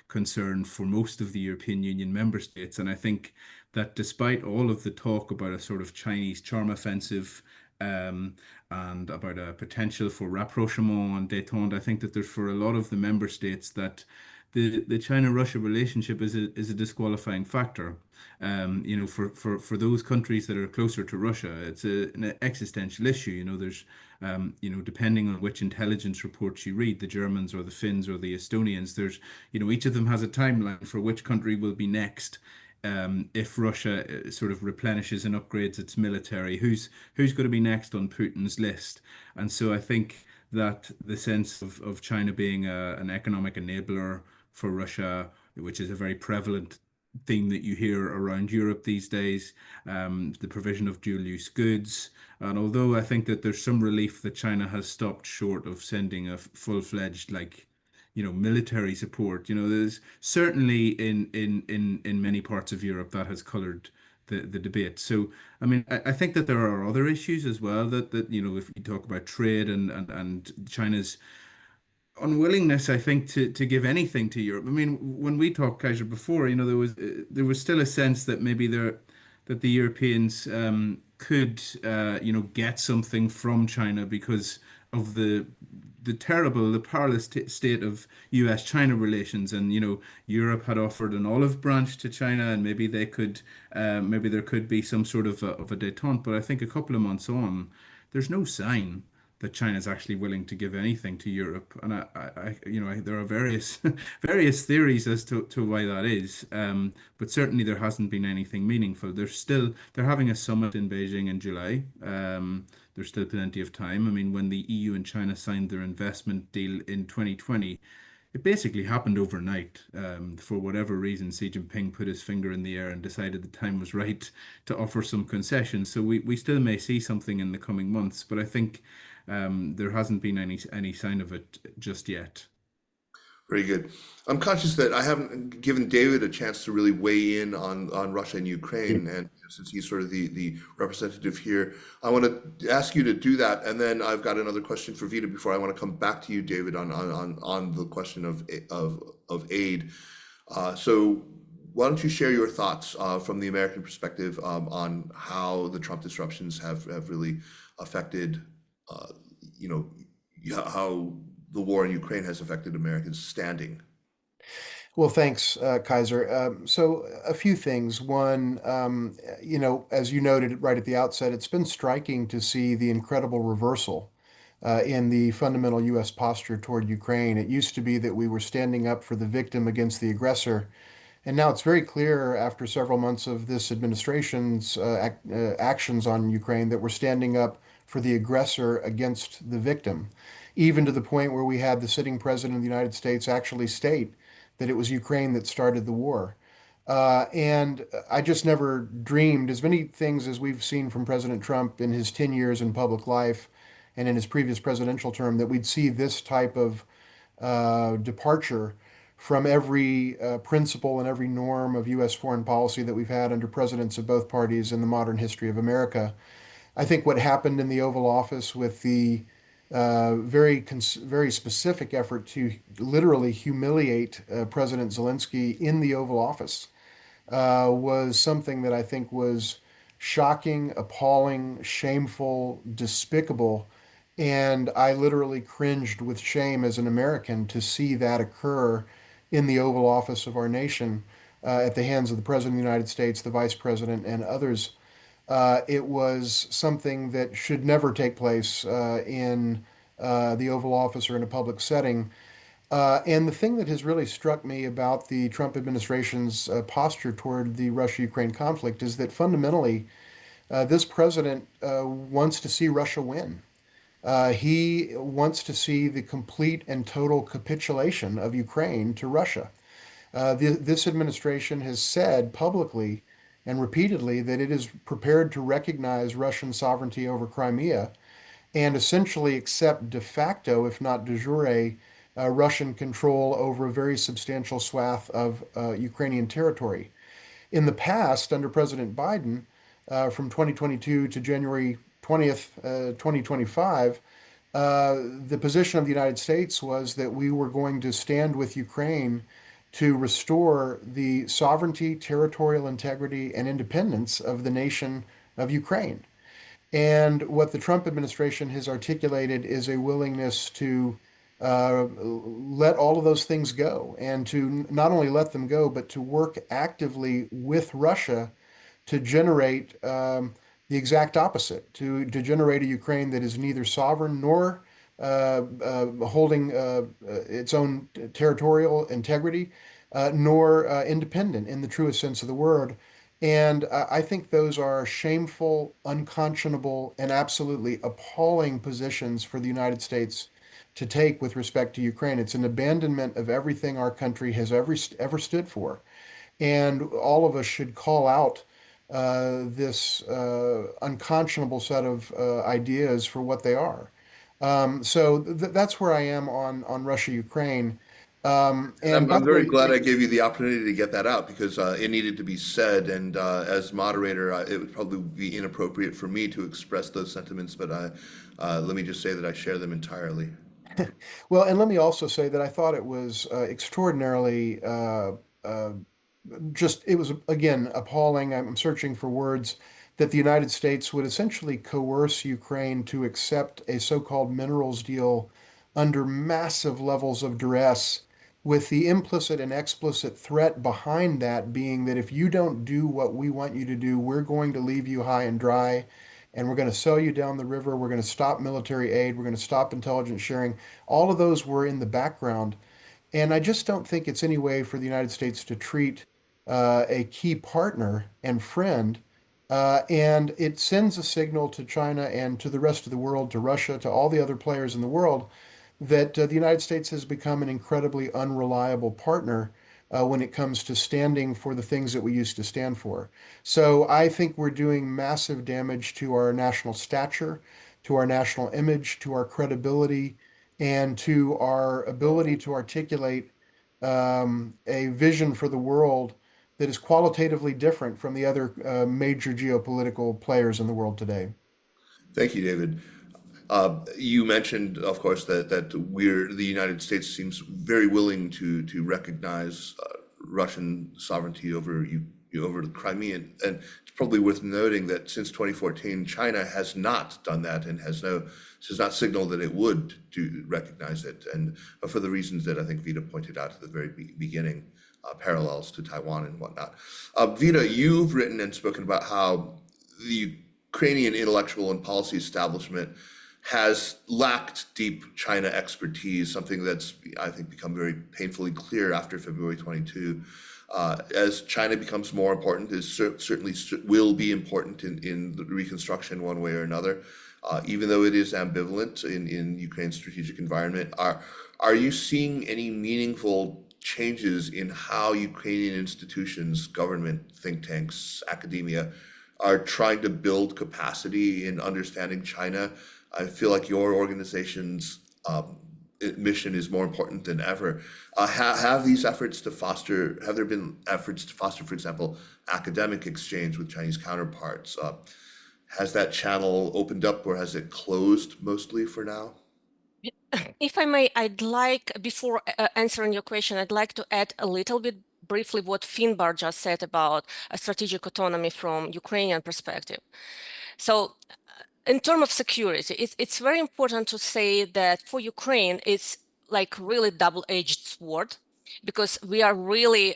concern for most of the European Union member states, and I think that despite all of the talk about a sort of Chinese charm offensive and about a potential for rapprochement and détente, I think that there's, for a lot of the member states, that the China-Russia relationship is a disqualifying factor. For those countries that are closer to Russia, it's an existential issue. There's depending on which intelligence reports you read, the Germans or the Finns or the Estonians, there's each of them has a timeline for which country will be next. If Russia sort of replenishes and upgrades its military, who's going to be next on Putin's list? And so I think that the sense of China being an economic enabler for Russia, which is a very prevalent theme that you hear around Europe these days, the provision of dual-use goods. And although I think that there's some relief that China has stopped short of sending a full-fledged military support, there's certainly in many parts of Europe that has colored the debate. So, I mean, I think that there are other issues as well that if you talk about trade and China's unwillingness, I think, to give anything to Europe. I mean, when we talked, Kaiser, before, there was still a sense that maybe that the Europeans could get something from China because of the perilous state of U.S.-China relations, and Europe had offered an olive branch to China, and maybe there could be some sort of a détente. But I think a couple of months on, there's no sign that China is actually willing to give anything to Europe. And there are various various theories as to why that is. But certainly there hasn't been anything meaningful. They're having a summit in Beijing in July. There's still plenty of time. I mean, when the EU and China signed their investment deal in 2020, it basically happened overnight. For whatever reason, Xi Jinping put his finger in the air and decided the time was right to offer some concessions. So we still may see something in the coming months, but I think there hasn't been any sign of it just yet. Very good. I'm conscious that I haven't given David a chance to really weigh in on Russia and Ukraine, and since he's sort of the representative here, I want to ask you to do that, and then I've got another question for Vita before I want to come back to you, David, on the question of aid. So why don't you share your thoughts from the American perspective on how the Trump disruptions have really affected, you know, how the war in Ukraine has affected Americans' standing. Well, thanks, Kaiser. So, a few things. One, as you noted right at the outset, it's been striking to see the incredible reversal in the fundamental U.S. posture toward Ukraine. It used to be that we were standing up for the victim against the aggressor. And now it's very clear after several months of this administration's actions on Ukraine that we're standing up for the aggressor against the victim, even to the point where we had the sitting president of the United States actually state that it was Ukraine that started the war. And I just never dreamed, as many things as we've seen from President Trump in his 10 years in public life and in his previous presidential term, that we'd see this type of departure from every principle and every norm of U.S. foreign policy that we've had under presidents of both parties in the modern history of America. I think what happened in the Oval Office with the very specific effort to literally humiliate President Zelensky in the Oval Office was something that I think was shocking, appalling, shameful, despicable. And I literally cringed with shame as an American to see that occur in the Oval Office of our nation at the hands of the President of the United States, the Vice President, and others. It was something that should never take place in the Oval Office or in a public setting. And the thing that has really struck me about the Trump administration's posture toward the Russia-Ukraine conflict is that fundamentally, this president wants to see Russia win. He wants to see the complete and total capitulation of Ukraine to Russia. This administration has said publicly and repeatedly that it is prepared to recognize Russian sovereignty over Crimea and essentially accept de facto, if not de jure, Russian control over a very substantial swath of Ukrainian territory. In the past, under President Biden, from 2022 to January 20th, 2025, the position of the United States was that we were going to stand with Ukraine to restore the sovereignty, territorial integrity, and independence of the nation of Ukraine. And what the Trump administration has articulated is a willingness to let all of those things go and to not only let them go, but to work actively with Russia to generate the exact opposite, to generate a Ukraine that is neither sovereign nor holding its own territorial integrity, nor independent in the truest sense of the word. And I think those are shameful, unconscionable, and absolutely appalling positions for the United States to take with respect to Ukraine. It's an abandonment of everything our country has ever stood for. And all of us should call out this unconscionable set of ideas for what they are. So that's where I am on Russia Ukraine. And And by I'm the very way, glad I gave you the opportunity to get that out because it needed to be said. And as moderator, it would probably be inappropriate for me to express those sentiments, but let me just say that I share them entirely. well, and let me also say that I thought it was extraordinarily uh, just it was again appalling. I'm searching for words that the United States would essentially coerce Ukraine to accept a so-called minerals deal under massive levels of duress, with the implicit and explicit threat behind that being that if you don't do what we want you to do, we're going to leave you high and dry and we're going to sell you down the river. We're going to stop military aid. We're going to stop intelligence sharing. All of those were in the background. And I just don't think it's any way for the United States to treat a key partner and friend. And it sends a signal to China and to the rest of the world, to Russia, to all the other players in the world, that the United States has become an incredibly unreliable partner when it comes to standing for the things that we used to stand for. So I think we're doing massive damage to our national stature, to our national image, to our credibility, and to our ability to articulate a vision for the world that is qualitatively different from the other major geopolitical players in the world today. Thank you, David. You mentioned, of course, that the United States seems very willing to recognize Russian sovereignty over the Crimea, and it's probably worth noting that since 2014, China has not done that and has not signaled that it would recognize it, and for the reasons that I think Vita pointed out at the very beginning, parallels to Taiwan and whatnot. Vita, you've written and spoken about how the Ukrainian intellectual and policy establishment has lacked deep China expertise, something that's, I think, become very painfully clear after February 22. As China becomes more important, it certainly will be important in the reconstruction one way or another, even though it is ambivalent in Ukraine's strategic environment. Are you seeing any meaningful changes in how Ukrainian institutions, government, think tanks, academia are trying to build capacity in understanding China? I feel like your organization's mission is more important than ever. Have there been efforts to foster, for example, academic exchange with Chinese counterparts? Has that channel opened up, or has it closed mostly for now? If I may, before answering your question, I'd like to add a little bit briefly what Finbar just said about a strategic autonomy from Ukrainian perspective. So in terms of security, it's very important to say that for Ukraine, it's like really double-edged sword, because we are really,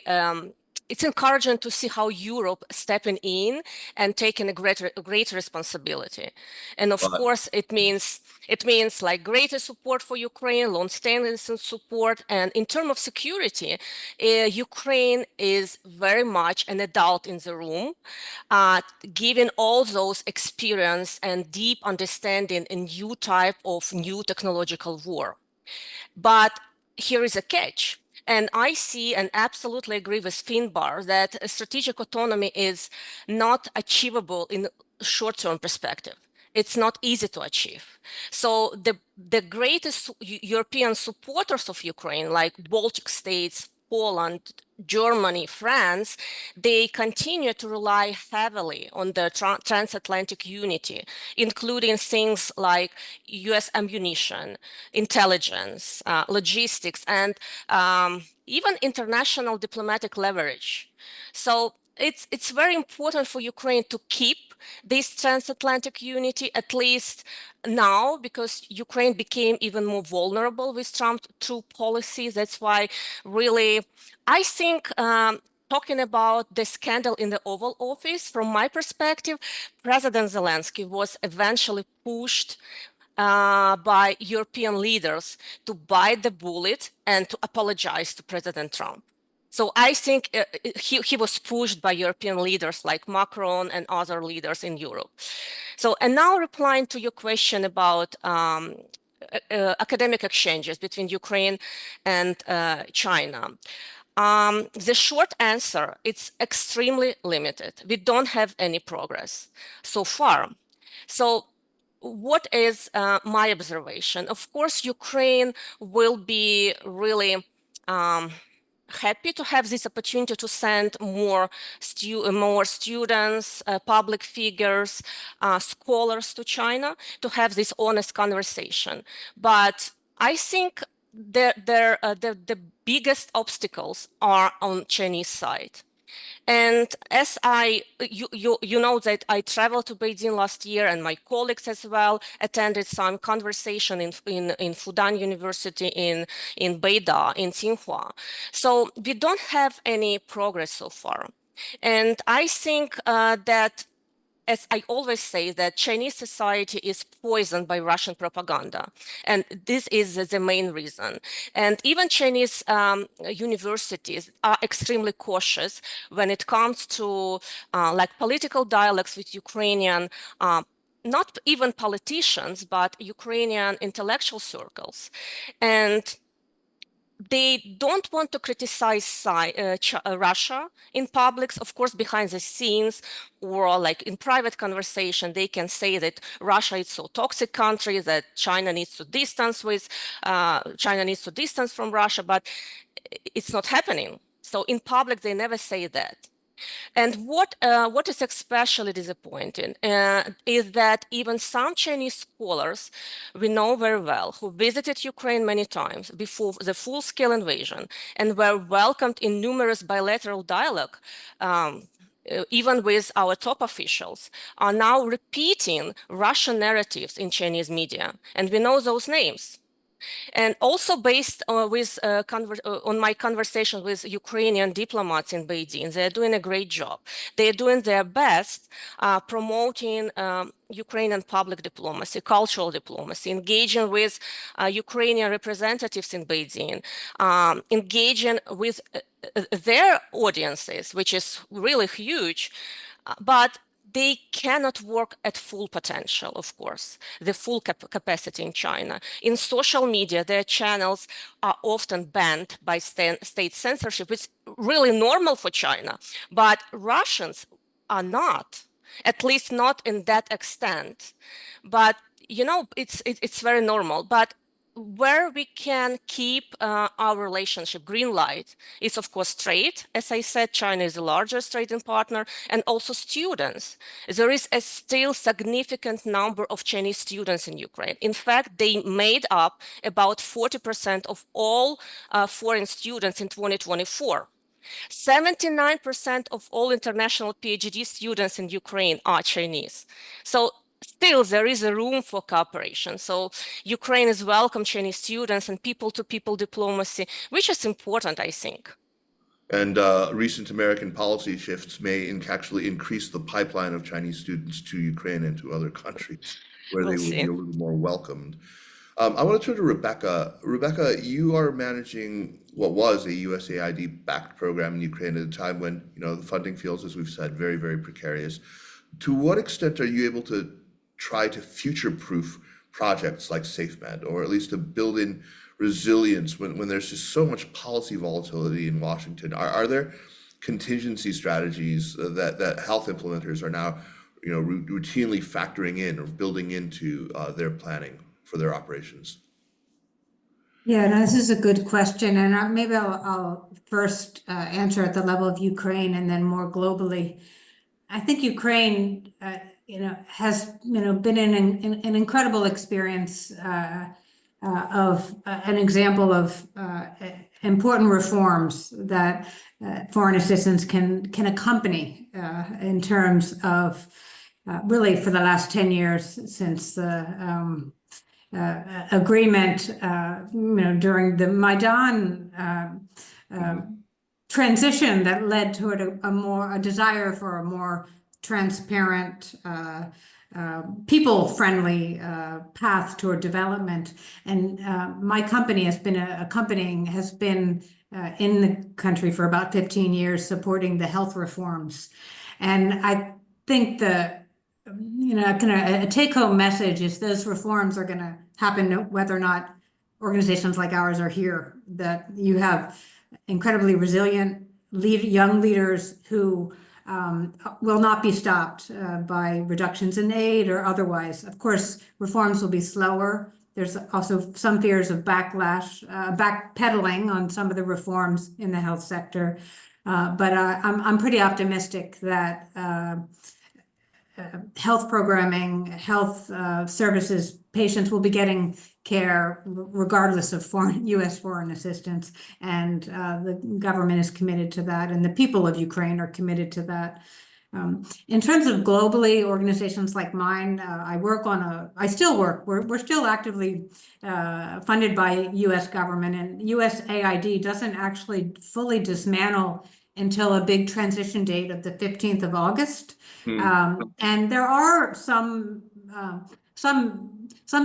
it's encouraging to see how Europe stepping in and taking a greater responsibility. And of But course, it means like greater support for Ukraine, long-standing support. And in terms of security, Ukraine is very much an adult in the room, given all those experience and deep understanding in new technological war. But here is a catch. And I see and absolutely agree with Finbar that a strategic autonomy is not achievable in short-term perspective. It's not easy to achieve. So the greatest European supporters of Ukraine, like Baltic states, Poland, Germany, France, they continue to rely heavily on the transatlantic unity, including things like US ammunition, intelligence, logistics, and even international diplomatic leverage. So it's very important for Ukraine to keep this transatlantic unity, at least now, because Ukraine became even more vulnerable with Trump's true policies. That's why really, I think talking about the scandal in the Oval Office, from my perspective, President Zelensky was eventually pushed by European leaders to bite the bullet and to apologize to President Trump. So I think he was pushed by European leaders like Macron and other leaders in Europe. So, and now replying to your question about academic exchanges between Ukraine and China. The short answer, it's extremely limited. We don't have any progress so far. So what is my observation? Of course, Ukraine will be really happy to have this opportunity to send more students, public figures, scholars to China to have this honest conversation. But I think the biggest obstacles are on Chinese side. And as you know that I traveled to Beijing last year, and my colleagues as well attended some conversation in Fudan University, in Beida, in Tsinghua. So we don't have any progress so far. And I think that as I always say, that Chinese society is poisoned by Russian propaganda, and this is the main reason. And even Chinese universities are extremely cautious when it comes to like political dialogues with Ukrainian, not even politicians, but Ukrainian intellectual circles. And they don't want to criticize Russia in public. Of course, behind the scenes or like in private conversation, they can say that Russia is so toxic country that China needs to distance from Russia, but it's not happening. So in public, they never say that. And what is especially disappointing is that even some Chinese scholars we know very well who visited Ukraine many times before the full-scale invasion and were welcomed in numerous bilateral dialogue, even with our top officials, are now repeating Russian narratives in Chinese media. And we know those names. And also based on my conversation with Ukrainian diplomats in Beijing, they're doing a great job. They're doing their best promoting Ukrainian public diplomacy, cultural diplomacy, engaging with Ukrainian representatives in Beijing, engaging with their audiences, which is really huge, but they cannot work at full potential, of course, the full capacity in China. In social media, their channels are often banned by state censorship. It's really normal for China, but Russians are not, at least not in that extent. But, you know, it's very normal. But where we can keep our relationship green light is, of course, trade. As I said, China is the largest trading partner, and also students. There is a still significant number of Chinese students in Ukraine. In fact, they made up about 40% of all foreign students in 2024. 79% of all international PhD students in Ukraine are Chinese. So still there is a room for cooperation. So Ukraine has welcomed Chinese students and people-to-people diplomacy, which is important, I think. And recent American policy shifts may actually increase the pipeline of Chinese students to Ukraine and to other countries where they will be a little more welcomed. I want to turn to Rebecca. Rebecca, you are managing what was a USAID-backed program in Ukraine at a time when, you know, the funding feels, as we've said, very, very precarious. To what extent are you able to try to future-proof projects like SafeMed, or at least to build in resilience when there's just so much policy volatility in Washington? Are there contingency strategies that health implementers are now, you know, routinely factoring in or building into their planning for their operations? Yeah, no, this is a good question, and maybe I'll first answer at the level of Ukraine and then more globally. I think Ukraine, has been in an incredible experience of an example of important reforms that foreign assistance can accompany in terms of really for the last 10 years since the agreement, during the Maidan transition that led toward a desire for a more transparent, people-friendly path toward development. And my company has been in the country for about 15 years, supporting the health reforms. And I think a take-home message is those reforms are going to happen whether or not organizations like ours are here, that you have incredibly resilient young leaders who will not be stopped by reductions in aid or otherwise. Of course, reforms will be slower. There's also some fears of backlash, backpedaling on some of the reforms in the health sector. But I'm pretty optimistic that health programming, health services, patients will be getting care regardless of U.S. foreign assistance, and the government is committed to that, and the people of Ukraine are committed to that. In terms of globally, organizations like mine, I still work. We're still actively funded by U.S. government, and USAID doesn't actually fully dismantle until a big transition date of the 15th of August. Hmm. And there are some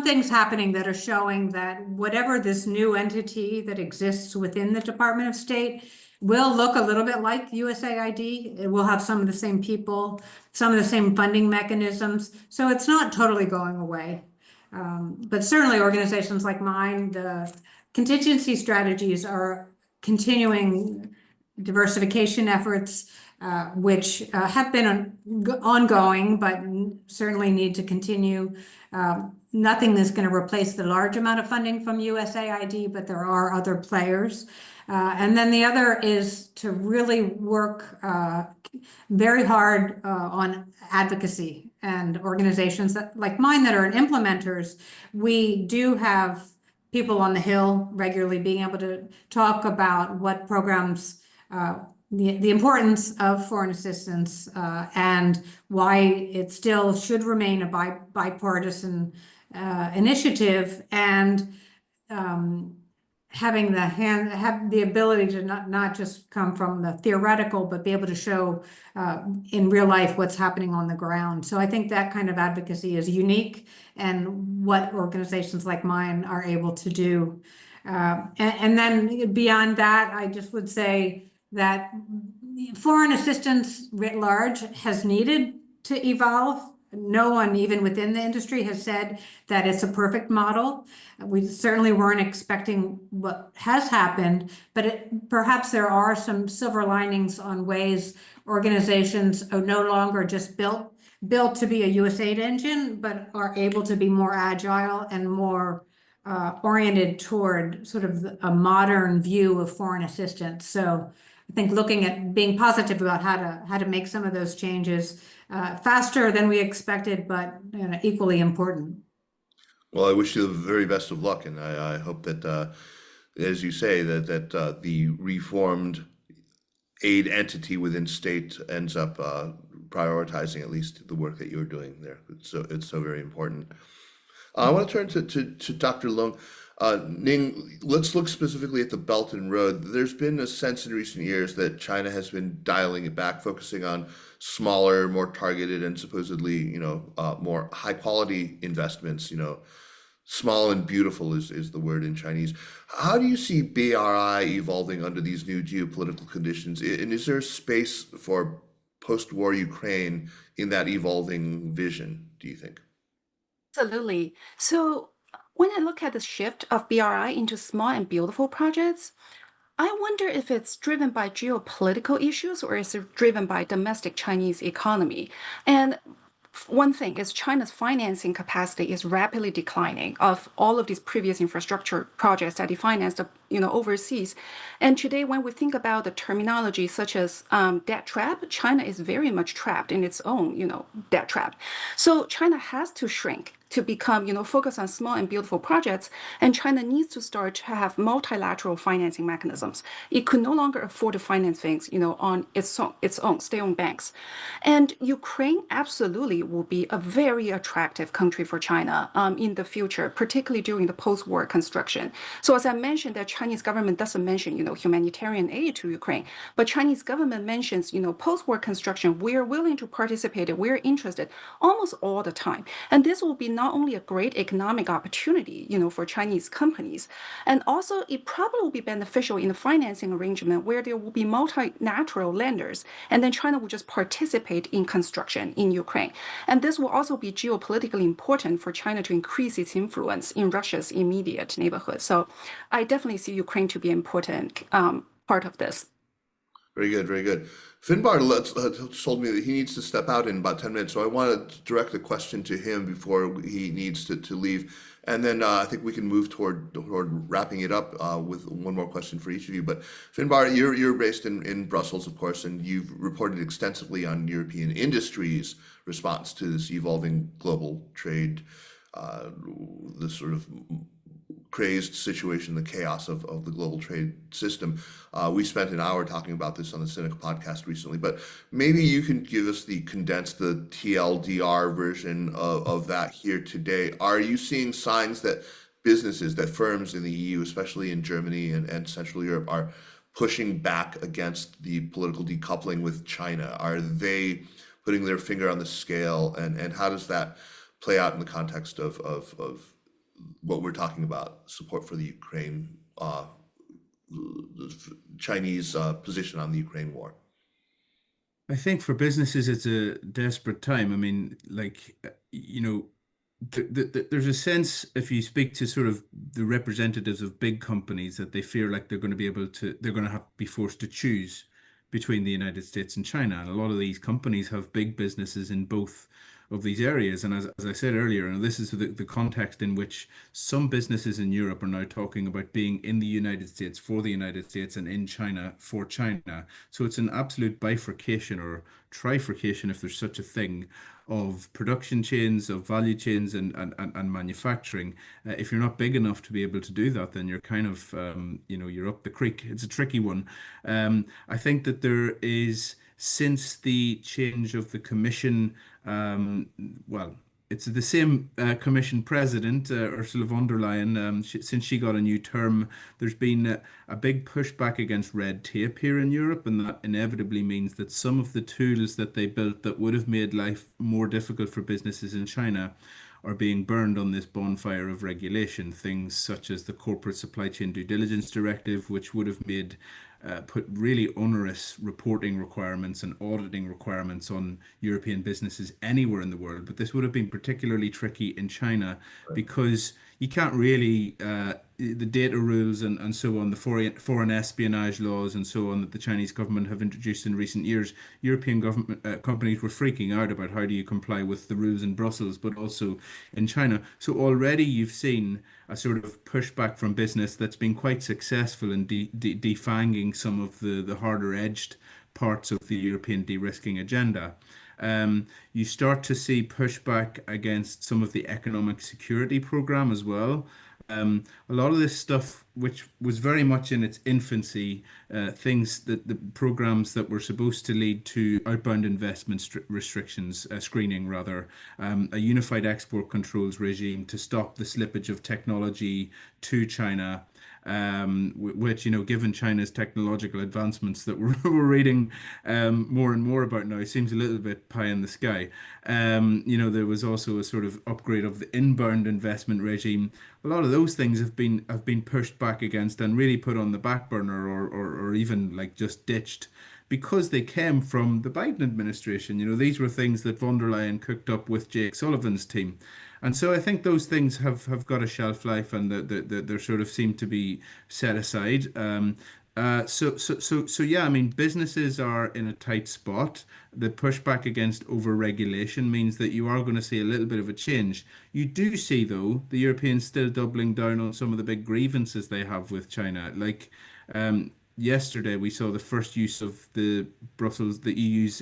things happening that are showing that whatever this new entity that exists within the Department of State will look a little bit like USAID. It will have some of the same people, some of the same funding mechanisms. So it's not totally going away. But certainly organizations like mine, the contingency strategies are continuing diversification efforts, which have been ongoing, but certainly need to continue. Nothing is going to replace the large amount of funding from USAID, but there are other players. And then the other is to really work very hard on advocacy, and organizations that, like mine, that are implementers. We do have people on the Hill regularly being able to talk about what programs, the importance of foreign assistance, and why it still should remain a bipartisan initiative, and have the ability to not just come from the theoretical, but be able to show in real life what's happening on the ground. So I think that kind of advocacy is unique, and what organizations like mine are able to do. And then beyond that, I just would say that foreign assistance writ large has needed to evolve. No one, even within the industry, has said that it's a perfect model. We certainly weren't expecting what has happened, but perhaps there are some silver linings on ways organizations are no longer just built to be a USAID engine, but are able to be more agile and more oriented toward sort of a modern view of foreign assistance. So I think looking at being positive about how to make some of those changes faster than we expected, but equally important. Well, I wish you the very best of luck, and I hope that, as you say, that the reformed aid entity within state ends up prioritizing at least the work that you're doing there. It's so very important. I want to turn to Dr. Leung. Ning, let's look specifically at the Belt and Road. There's been a sense in recent years that China has been dialing it back, focusing on smaller, more targeted, and supposedly, more high quality investments. Small and beautiful is the word in Chinese. How do you see BRI evolving under these new geopolitical conditions? And is there space for post-war Ukraine in that evolving vision, do you think? Absolutely. So when I look at the shift of BRI into small and beautiful projects, I wonder if it's driven by geopolitical issues or is it driven by domestic Chinese economy. And one thing is China's financing capacity is rapidly declining of all of these previous infrastructure projects that it financed, overseas. And today, when we think about the terminology such as debt trap, China is very much trapped in its own, debt trap. So China has to shrink to become, focus on small and beautiful projects, and China needs to start to have multilateral financing mechanisms. It could no longer afford to finance things, on its own state-owned banks. And Ukraine absolutely will be a very attractive country for China in the future, particularly during the post-war construction. So as I mentioned, the Chinese government doesn't mention, humanitarian aid to Ukraine, but Chinese government mentions, post-war construction. We're willing to participate. We're interested almost all the time. And this will be not only a great economic opportunity, for Chinese companies, and also it probably will be beneficial in the financing arrangement where there will be multilateral lenders, and then China will just participate in construction in Ukraine. And this will also be geopolitically important for China to increase its influence in Russia's immediate neighborhood. So I definitely see Ukraine to be an important part of this. Very good, very good. Finbar told me that he needs to step out in about 10 minutes, so I want to direct a question to him before he needs to leave. And then I think we can move toward wrapping it up with one more question for each of you. But Finbar, you're based in Brussels, of course, and you've reported extensively on European industry's response to this evolving global trade, this sort of crazed situation, the chaos of the global trade system. We spent an hour talking about this on the Cynical podcast recently, but maybe you can give us the condensed, the TLDR version of that here today. Are you seeing signs that businesses, that firms in the EU, especially in Germany and Central Europe, are pushing back against the political decoupling with China? Are they putting their finger on the scale, and how does that play out in the context of what we're talking about, support for the Ukraine, the Chinese position on the Ukraine war? I think for businesses, it's a desperate time. I mean, like, you know, there's a sense if you speak to sort of the representatives of big companies that they fear like they're going to have to be forced to choose between the United States and China. And a lot of these companies have big businesses in both of these areas. And as I said earlier, and this is the context in which some businesses in Europe are now talking about being in the United States for the United States and in China for China. So it's an absolute bifurcation or trifurcation, if there's such a thing, of production chains, of value chains, and manufacturing. If you're not big enough to be able to do that, then you're kind of, you're up the creek. It's a tricky one. I think that there is, since the change of the commission, well, it's the same commission president, Ursula von der Leyen. Since she got a new term, there's been a big pushback against red tape here in Europe, and that inevitably means that some of the tools that they built that would have made life more difficult for businesses in China are being burned on this bonfire of regulation. Things such as the Corporate Supply Chain Due Diligence Directive, which would have made put really onerous reporting requirements and auditing requirements on European businesses anywhere in the world. But this would have been particularly tricky in China because you can't really, the data rules and so on, the foreign espionage laws and so on that the Chinese government have introduced in recent years, European government companies were freaking out about how do you comply with the rules in Brussels, but also in China. So already you've seen a sort of pushback from business that's been quite successful in defanging some of the harder edged parts of the European de-risking agenda. You start to see pushback against some of the economic security program as well. A lot of this stuff, which was very much in its infancy, things that the programs that were supposed to lead to outbound investment restrictions, screening rather, a unified export controls regime to stop the slippage of technology to China, which, given China's technological advancements that we're reading more and more about now, seems a little bit pie in the sky. There was also a sort of upgrade of the inbound investment regime. A lot of those things have been pushed back against and really put on the back burner or even like just ditched because they came from the Biden administration. These were things that von der Leyen cooked up with Jake Sullivan's team. And so I think those things have got a shelf life and they're sort of seem to be set aside. So yeah, I mean, businesses are in a tight spot. The pushback against over-regulation means that you are going to see a little bit of a change. You do see, though, the Europeans still doubling down on some of the big grievances they have with China. Like yesterday, we saw the first use of the EU's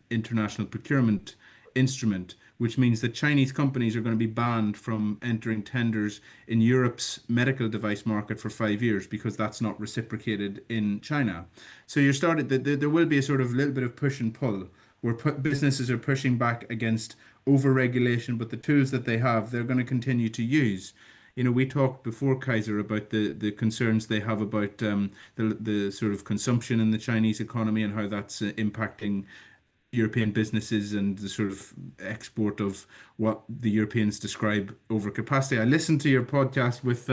international procurement instrument, which means that Chinese companies are going to be banned from entering tenders in Europe's medical device market for 5 years because that's not reciprocated in China. So there will be a sort of little bit of push and pull where businesses are pushing back against over-regulation, but the tools that they have, they're going to continue to use. We talked before, Kaiser, about the concerns they have about the sort of consumption in the Chinese economy and how that's impacting European businesses and the sort of export of what the Europeans describe overcapacity. I listened to your podcast with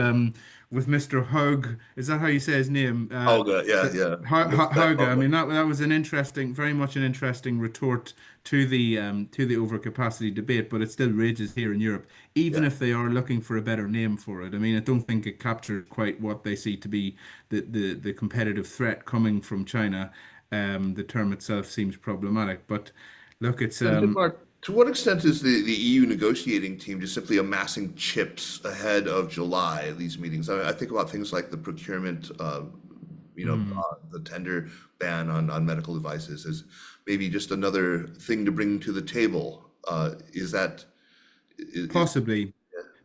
Mr. Haug. Is that how you say his name? Holga, yeah. Hauge. I mean, that was very much an interesting retort to the overcapacity debate, but it still rages here in Europe, even if they are looking for a better name for it. I mean, I don't think it captures quite what they see to be the competitive threat coming from China. The term itself seems problematic, but look, it's to what extent is the EU negotiating team just simply amassing chips ahead of July, these meetings? I think about things like the procurement, the tender ban on medical devices is maybe just another thing to bring to the table. Is that possibly,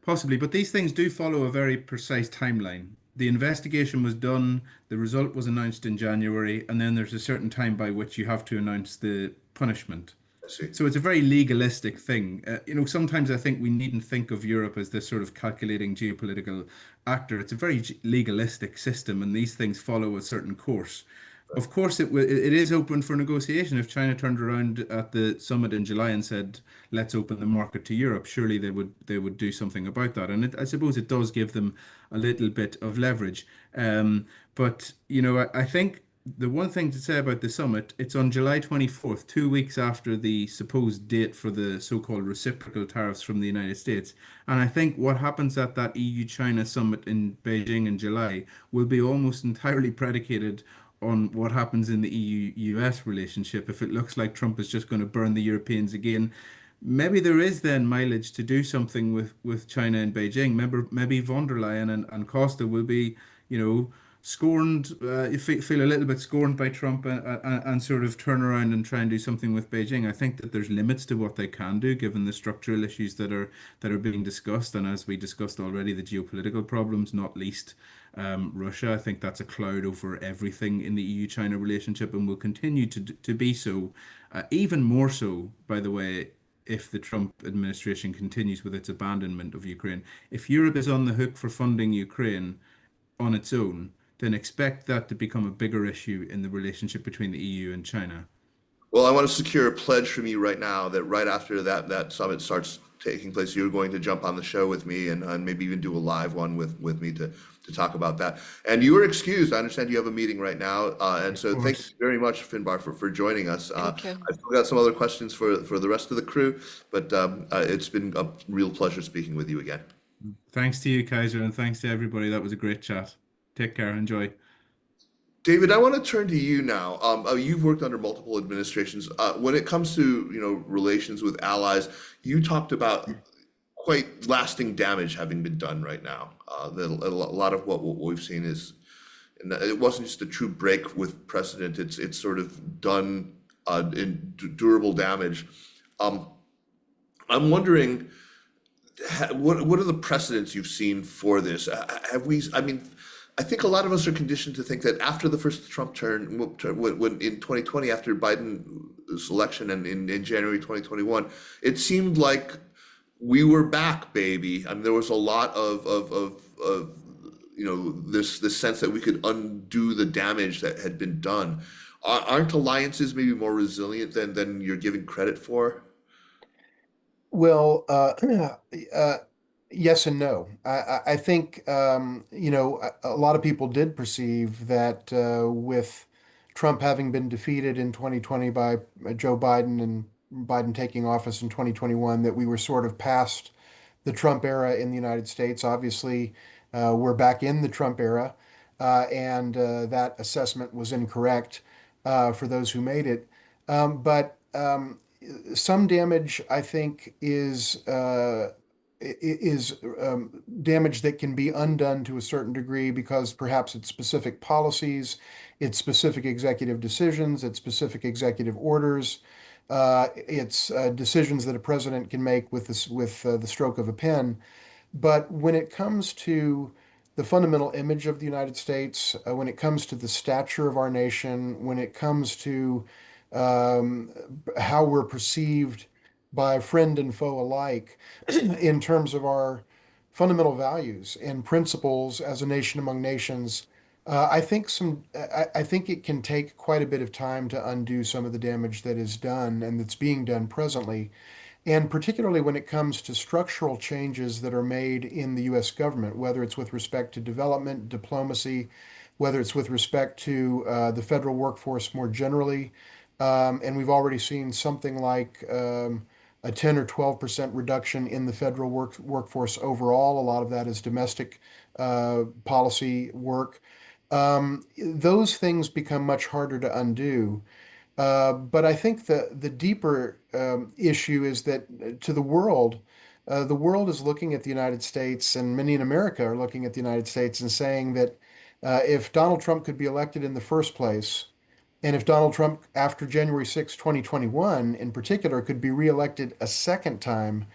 but these things do follow a very precise timeline. The investigation was done, the result was announced in January, and then there's a certain time by which you have to announce the punishment. I see. So it's a very legalistic thing. Sometimes I think we needn't think of Europe as this sort of calculating geopolitical actor. It's a very legalistic system, and these things follow a certain course. Of course, it is open for negotiation. If China turned around at the summit in July and said, "Let's open the market to Europe," surely they would do something about that. And I suppose it does give them a little bit of leverage. But I think the one thing to say about the summit, it's on July 24th, 2 weeks after the supposed date for the so-called reciprocal tariffs from the United States. And I think what happens at that EU-China summit in Beijing in July will be almost entirely predicated on what happens in the EU-US relationship. If it looks like Trump is just going to burn the Europeans again, maybe there is then mileage to do something with China and Beijing. Maybe von der Leyen and Costa will be, scorned, feel a little bit scorned by Trump and sort of turn around and try and do something with Beijing. I think that there's limits to what they can do given the structural issues that are being discussed. And as we discussed already, the geopolitical problems, not least Russia. I think that's a cloud over everything in the EU-China relationship and will continue to be so, even more so, by the way, if the Trump administration continues with its abandonment of Ukraine. If Europe is on the hook for funding Ukraine on its own, then expect that to become a bigger issue in the relationship between the EU and China. Well, I want to secure a pledge from you right now that right after that summit starts taking place, you're going to jump on the show with me and maybe even do a live one with me to talk about that. And you are excused. I understand you have a meeting right now. And so thank you very much, Finbar, for joining us. Thank you. I've still got some other questions for the rest of the crew, but it's been a real pleasure speaking with you again. Thanks to you, Kaiser, and thanks to everybody. That was a great chat. Take care. Enjoy. David, I want to turn to you now. You've worked under multiple administrations. When it comes to relations with allies, you talked about quite lasting damage having been done right now. That a lot of what we've seen is, and it wasn't just a true break with precedent. It's sort of done in durable damage. I'm wondering, what are the precedents you've seen for this? Have we? I mean, I think a lot of us are conditioned to think that after the first Trump turn, when in 2020, after Biden's election and in January 2021, it seemed like we were back, baby. I mean, there was a lot of this sense that we could undo the damage that had been done. Aren't alliances maybe more resilient than you're giving credit for? Well, yes and no. I think, a lot of people did perceive that with Trump having been defeated in 2020 by Joe Biden and Biden taking office in 2021, that we were sort of past the Trump era in the United States. Obviously, we're back in the Trump era, and that assessment was incorrect for those who made it. But some damage, I think, is damage that can be undone to a certain degree because perhaps it's specific policies, it's specific executive decisions, it's specific executive orders, it's decisions that a president can make with the stroke of a pen. But when it comes to the fundamental image of the United States, when it comes to the stature of our nation, when it comes to um, how we're perceived by friend and foe alike in terms of our fundamental values and principles as a nation among nations, I think it can take quite a bit of time to undo some of the damage that is done and that's being done presently. And particularly when it comes to structural changes that are made in the US government, whether it's with respect to development, diplomacy, whether it's with respect to the federal workforce more generally. And we've already seen something like a 10 or 12% reduction in the federal workforce overall. A lot of that is domestic policy work. Those things become much harder to undo. But I think the deeper issue is that the world is looking at the United States, and many in America are looking at the United States and saying that if Donald Trump could be elected in the first place, and if Donald Trump, after January 6, 2021, in particular, could be reelected a second time,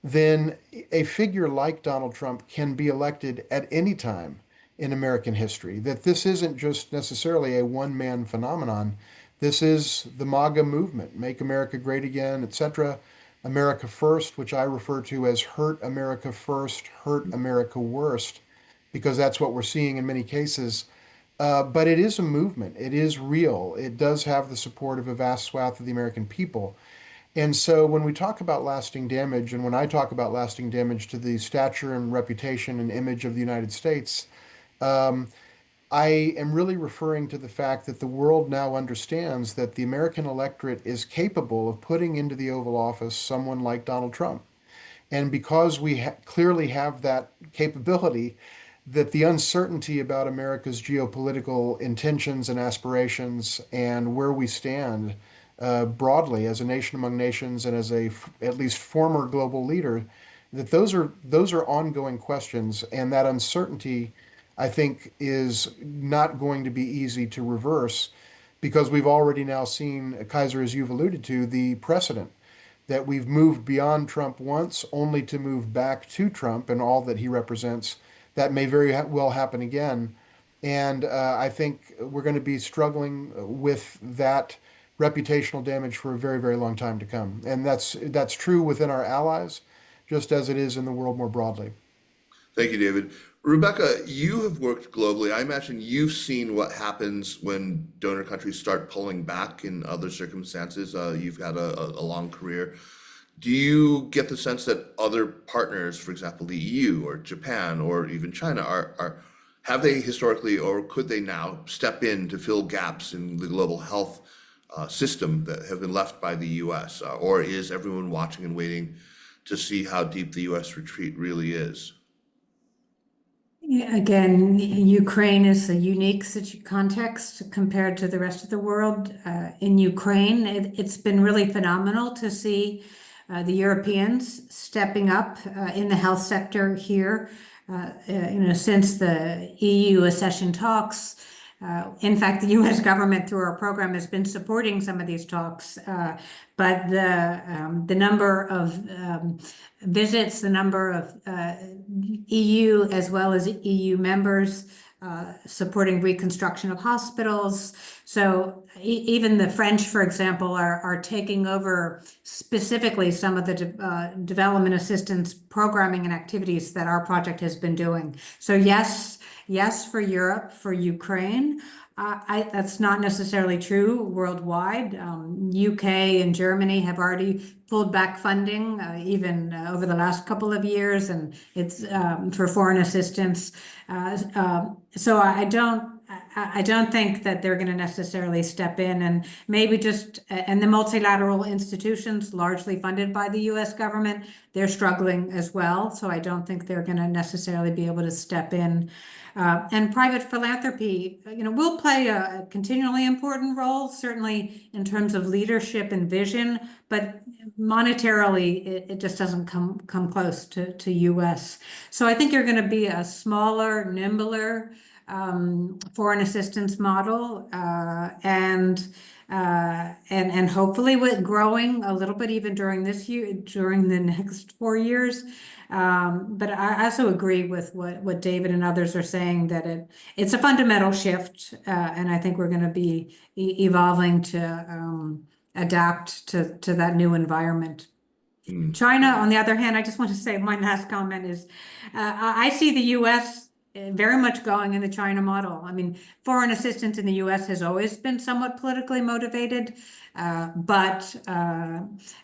then a figure like Donald Trump can be elected at any time in American history. That this isn't just necessarily a one-man phenomenon, This is the MAGA movement, Make America Great Again, etc. America First, which I refer to as Hurt America First, Hurt America Worst, because that's what we're seeing in many cases. But it is a movement. It is real. It does have the support of a vast swath of the American people. And so when we talk about lasting damage, and when I talk about lasting damage to the stature and reputation and image of the United States, um, I am really referring to the fact that the world now understands that the American electorate is capable of putting into the Oval Office someone like Donald Trump. And because we clearly have that capability, that the uncertainty about America's geopolitical intentions and aspirations and where we stand broadly as a nation among nations and as a at least former global leader, that those are ongoing questions, and that uncertainty, I think, is not going to be easy to reverse because we've already now seen, Kaiser, as you've alluded to, the precedent that we've moved beyond Trump once, only to move back to Trump and all that he represents. That may very well happen again. And I think we're going to be struggling with that reputational damage for a very, very long time to come. And that's true within our allies, just as it is in the world more broadly. Thank you, David. Rebecca, you have worked globally. I imagine you've seen what happens when donor countries start pulling back in other circumstances. You've had a long career. Do you get the sense that other partners, for example, the EU or Japan or even China, have they historically or could they now step in to fill gaps in the global health system that have been left by the US? Or is everyone watching and waiting to see how deep the US retreat really is? Yeah, again, Ukraine is a unique context compared to the rest of the world. In Ukraine, it's been really phenomenal to see the Europeans stepping up in the health sector here. Since the EU accession talks. In fact, the U.S. government, through our program, has been supporting some of these talks. But the number of visits, the number of EU as well as EU members supporting reconstruction of hospitals. So even the French, for example, are taking over specifically some of the development assistance programming and activities that our project has been doing. So yes, for Europe, for Ukraine. That's not necessarily true worldwide. UK and Germany have already pulled back funding even over the last couple of years, and it's for foreign assistance. So I don't think that they're going to necessarily step in, and maybe and the multilateral institutions largely funded by the US government, they're struggling as well. So I don't think they're going to necessarily be able to step in. And private philanthropy, will play a continually important role, certainly in terms of leadership and vision, but monetarily, it just doesn't come close to US. So I think you're going to be a smaller, nimbler foreign assistance model, and hopefully with growing a little bit even during this year, during the next 4 years. But I also agree with what David and others are saying, that it's a fundamental shift, and I think we're going to be evolving to adapt to that new environment. China, on the other hand, I just want to say my last comment is I see the US very much going in the China model. I mean, foreign assistance in the US has always been somewhat politically motivated, but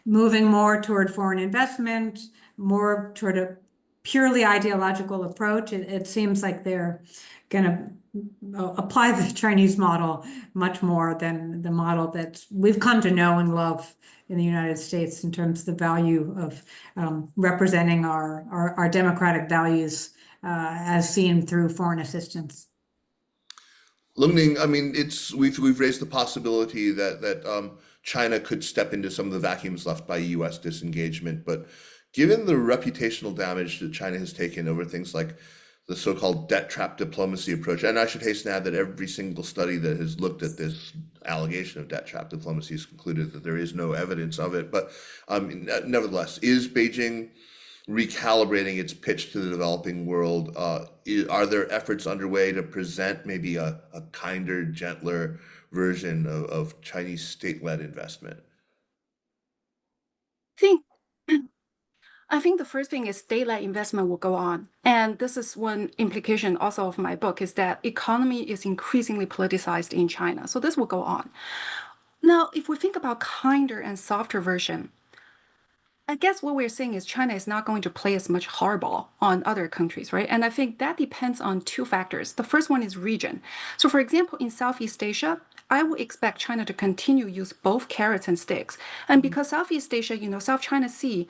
moving more toward foreign investment, more toward a purely ideological approach, it seems like they're going to apply the Chinese model much more than the model that we've come to know and love in the United States in terms of the value of representing our democratic values as seen through foreign assistance. Limiting, I mean, we've raised the possibility that China could step into some of the vacuums left by U.S. disengagement, but given the reputational damage that China has taken over things like the so-called debt trap diplomacy approach, and I should hasten to add that every single study that has looked at this allegation of debt trap diplomacy has concluded that there is no evidence of it. But nevertheless, is Beijing recalibrating its pitch to the developing world? Are there efforts underway to present maybe a kinder, gentler version of Chinese state-led investment? think I think the first thing is state-led investment will go on. And this is one implication also of my book is that economy is increasingly politicized in China. So this will go on. Now, if we think about kinder and softer version, I guess what we're saying is China is not going to play as much hardball on other countries, right? And I think that depends on two factors. The first one is region. So for example, in Southeast Asia, I would expect China to continue use both carrots and sticks. And because Southeast Asia, South China Sea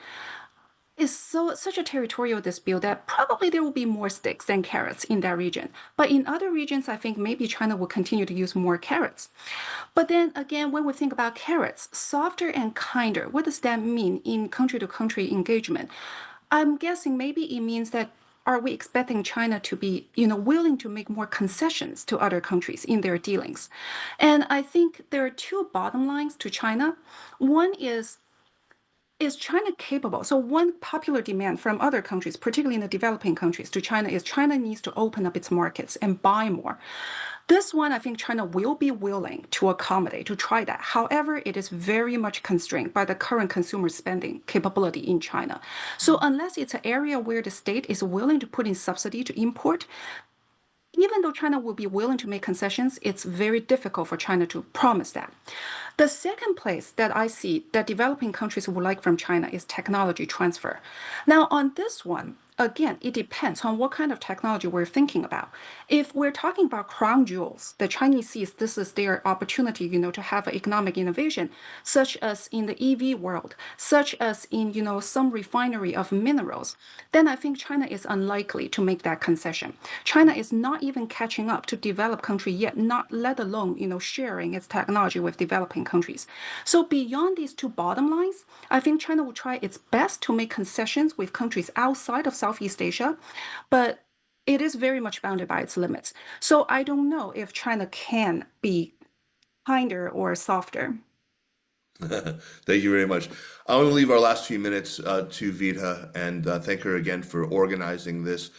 is such a territorial dispute that probably there will be more sticks than carrots in that region. But in other regions, I think maybe China will continue to use more carrots. But then again, when we think about carrots, softer and kinder, what does that mean in country to country engagement? I'm guessing maybe it means that are we expecting China to be, willing to make more concessions to other countries in their dealings? And I think there are two bottom lines to China. One is China capable? So one popular demand from other countries, particularly in the developing countries to China, is China needs to open up its markets and buy more. This one, I think China will be willing to accommodate, to try that. However, it is very much constrained by the current consumer spending capability in China. So unless it's an area where the state is willing to put in subsidy to import, even though China will be willing to make concessions, it's very difficult for China to promise that. The second place that I see that developing countries would like from China is technology transfer. Now, on this one, again, it depends on what kind of technology we're thinking about. If we're talking about crown jewels, the Chinese sees this is their opportunity, to have economic innovation, such as in the EV world, such as in, some refinery of minerals, then I think China is unlikely to make that concession. China is not even catching up to developed country yet, not let alone, sharing its technology with developing countries. So beyond these two bottom lines, I think China will try its best to make concessions with countries outside of Southeast Asia, but it is very much bounded by its limits. So I don't know if China can be kinder or softer. Thank you very much. I want to leave our last few minutes to Vita and thank her again for organizing this.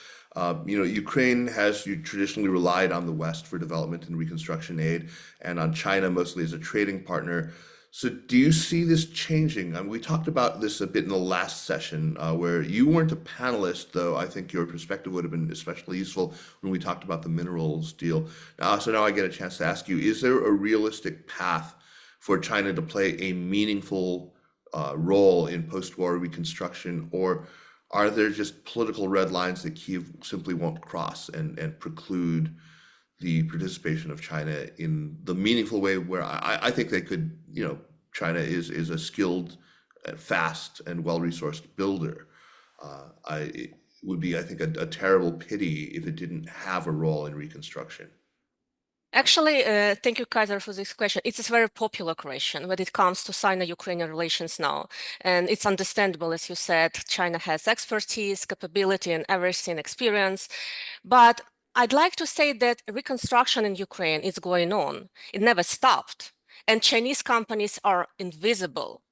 Ukraine has traditionally relied on the West for development and reconstruction aid and on China mostly as a trading partner. So do you see this changing? We talked about this a bit in the last session where you weren't a panelist, though I think your perspective would have been especially useful when we talked about the minerals deal. So now I get a chance to ask you, is there a realistic path for China to play a meaningful role in post-war reconstruction, or are there just political red lines that Kiev simply won't cross and preclude the participation of China in the meaningful way where I think they could, China is a skilled, fast, and well-resourced builder. It would be, I think, a terrible pity if it didn't have a role in reconstruction. Actually, thank you, Kaiser, for this question. It's a very popular question when it comes to Sino-Ukrainian relations now. And it's understandable, as you said, China has expertise, capability, and everything, experience. But I'd like to say that reconstruction in Ukraine is going on. It never stopped. And Chinese companies are invisible,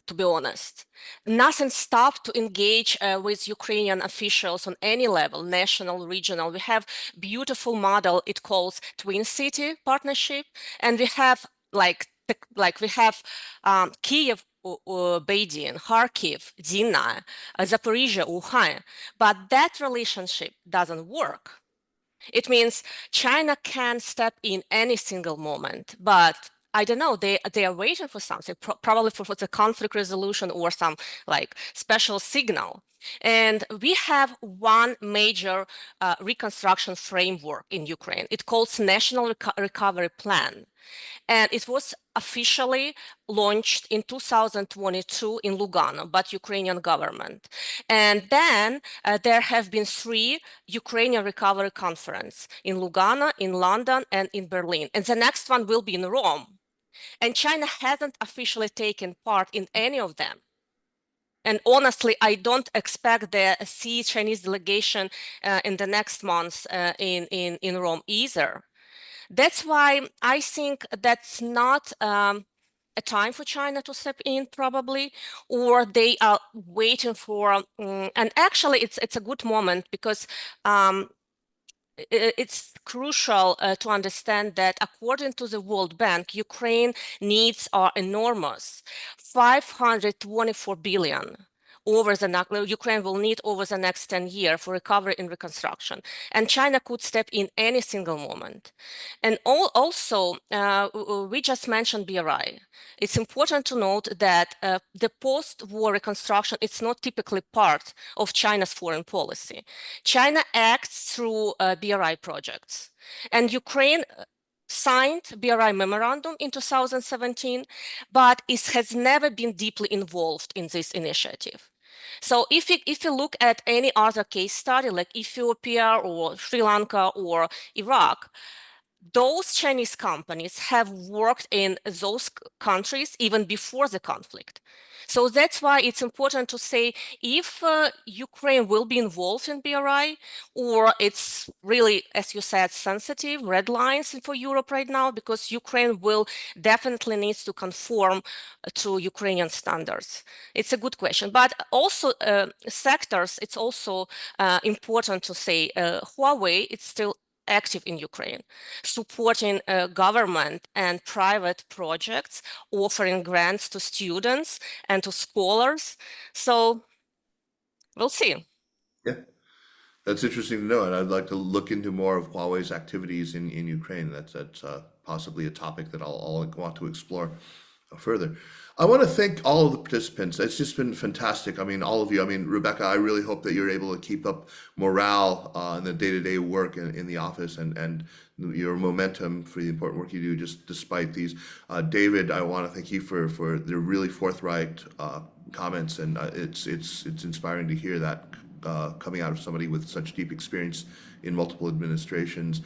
to be honest. Nothing stopped to engage with Ukrainian officials on any level, national, regional. We have beautiful model, it calls Twin City Partnership, and we have Kiev, Beijing, Kharkiv, Dina, Zaporizhia, Wuhan, but that relationship doesn't work. It means China can step in any single moment, but I don't know, they are waiting for something, probably for the conflict resolution or some special signal. And we have one major reconstruction framework in Ukraine. It calls National Recovery Plan. And it was officially launched in 2022 in Lugano by Ukrainian government. And then there have been 3 Ukrainian recovery conferences in Lugano, in London, and in Berlin. And the next one will be in Rome. And China hasn't officially taken part in any of them. And honestly, I don't expect to see Chinese delegation in the next months in Rome either. That's why I think that's not a time for China to step in, probably, or they are waiting for. And actually, it's a good moment because it's crucial to understand that according to the World Bank, Ukraine needs are enormous, 524 billion. Ukraine will need over the next 10 years for recovery and reconstruction. And China could step in any single moment. And also, we just mentioned BRI. It's important to note that the post-war reconstruction, it's not typically part of China's foreign policy. China acts through BRI projects. And Ukraine signed BRI memorandum in 2017, but it has never been deeply involved in this initiative. So if you look at any other case study like Ethiopia or Sri Lanka or Iraq, those Chinese companies have worked in those countries even before the conflict. So that's why it's important to say if Ukraine will be involved in BRI, or it's really, as you said, sensitive, red lines for Europe right now, because Ukraine will definitely needs to conform to Ukrainian standards. It's a good question. But also sectors, it's also important to say Huawei, it's still active in Ukraine, supporting government and private projects, offering grants to students and to scholars. So we'll see. Yeah, that's interesting to know, and I'd like to look into more of Huawei's activities in Ukraine. That's possibly a topic that I'll want to explore further. I want to thank all of the participants. It's just been fantastic. I mean, all of you. I mean, Rebecca, I really hope that you're able to keep up morale in the day-to-day work in the office and your momentum for the important work you do, just despite these. David, I want to thank you for the really forthright comments, and it's inspiring to hear that coming out of somebody with such deep experience in multiple administrations.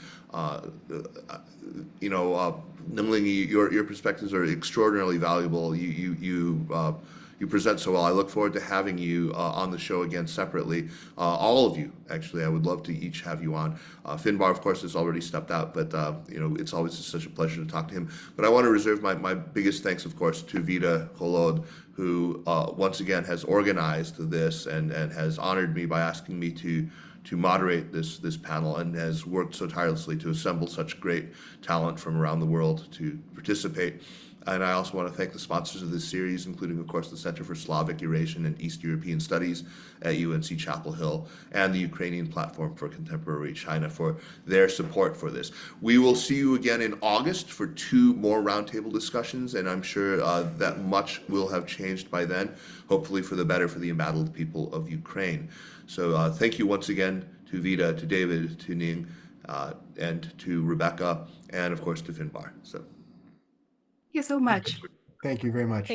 Nimling, your perspectives are extraordinarily valuable. You present so well. I look forward to having you on the show again separately. All of you, actually, I would love to each have you on. Finbar, of course, has already stepped out, but it's always such a pleasure to talk to him. But I want to reserve my biggest thanks, of course, to Vida Holod, who once again has organized this and has honored me by asking me to moderate this panel, and has worked so tirelessly to assemble such great talent from around the world to participate. And I also want to thank the sponsors of this series, including, of course, the Center for Slavic, Eurasian, and East European Studies at UNC Chapel Hill, and the Ukrainian Platform for Contemporary China for their support for this. We will see you again in August for 2 more roundtable discussions, and I'm sure that much will have changed by then, hopefully for the better for the embattled people of Ukraine. So thank you once again to Vida, to David, to Ning, and to Rebecca, and of course to Finbar. So. Thank you so much. Thank you very much.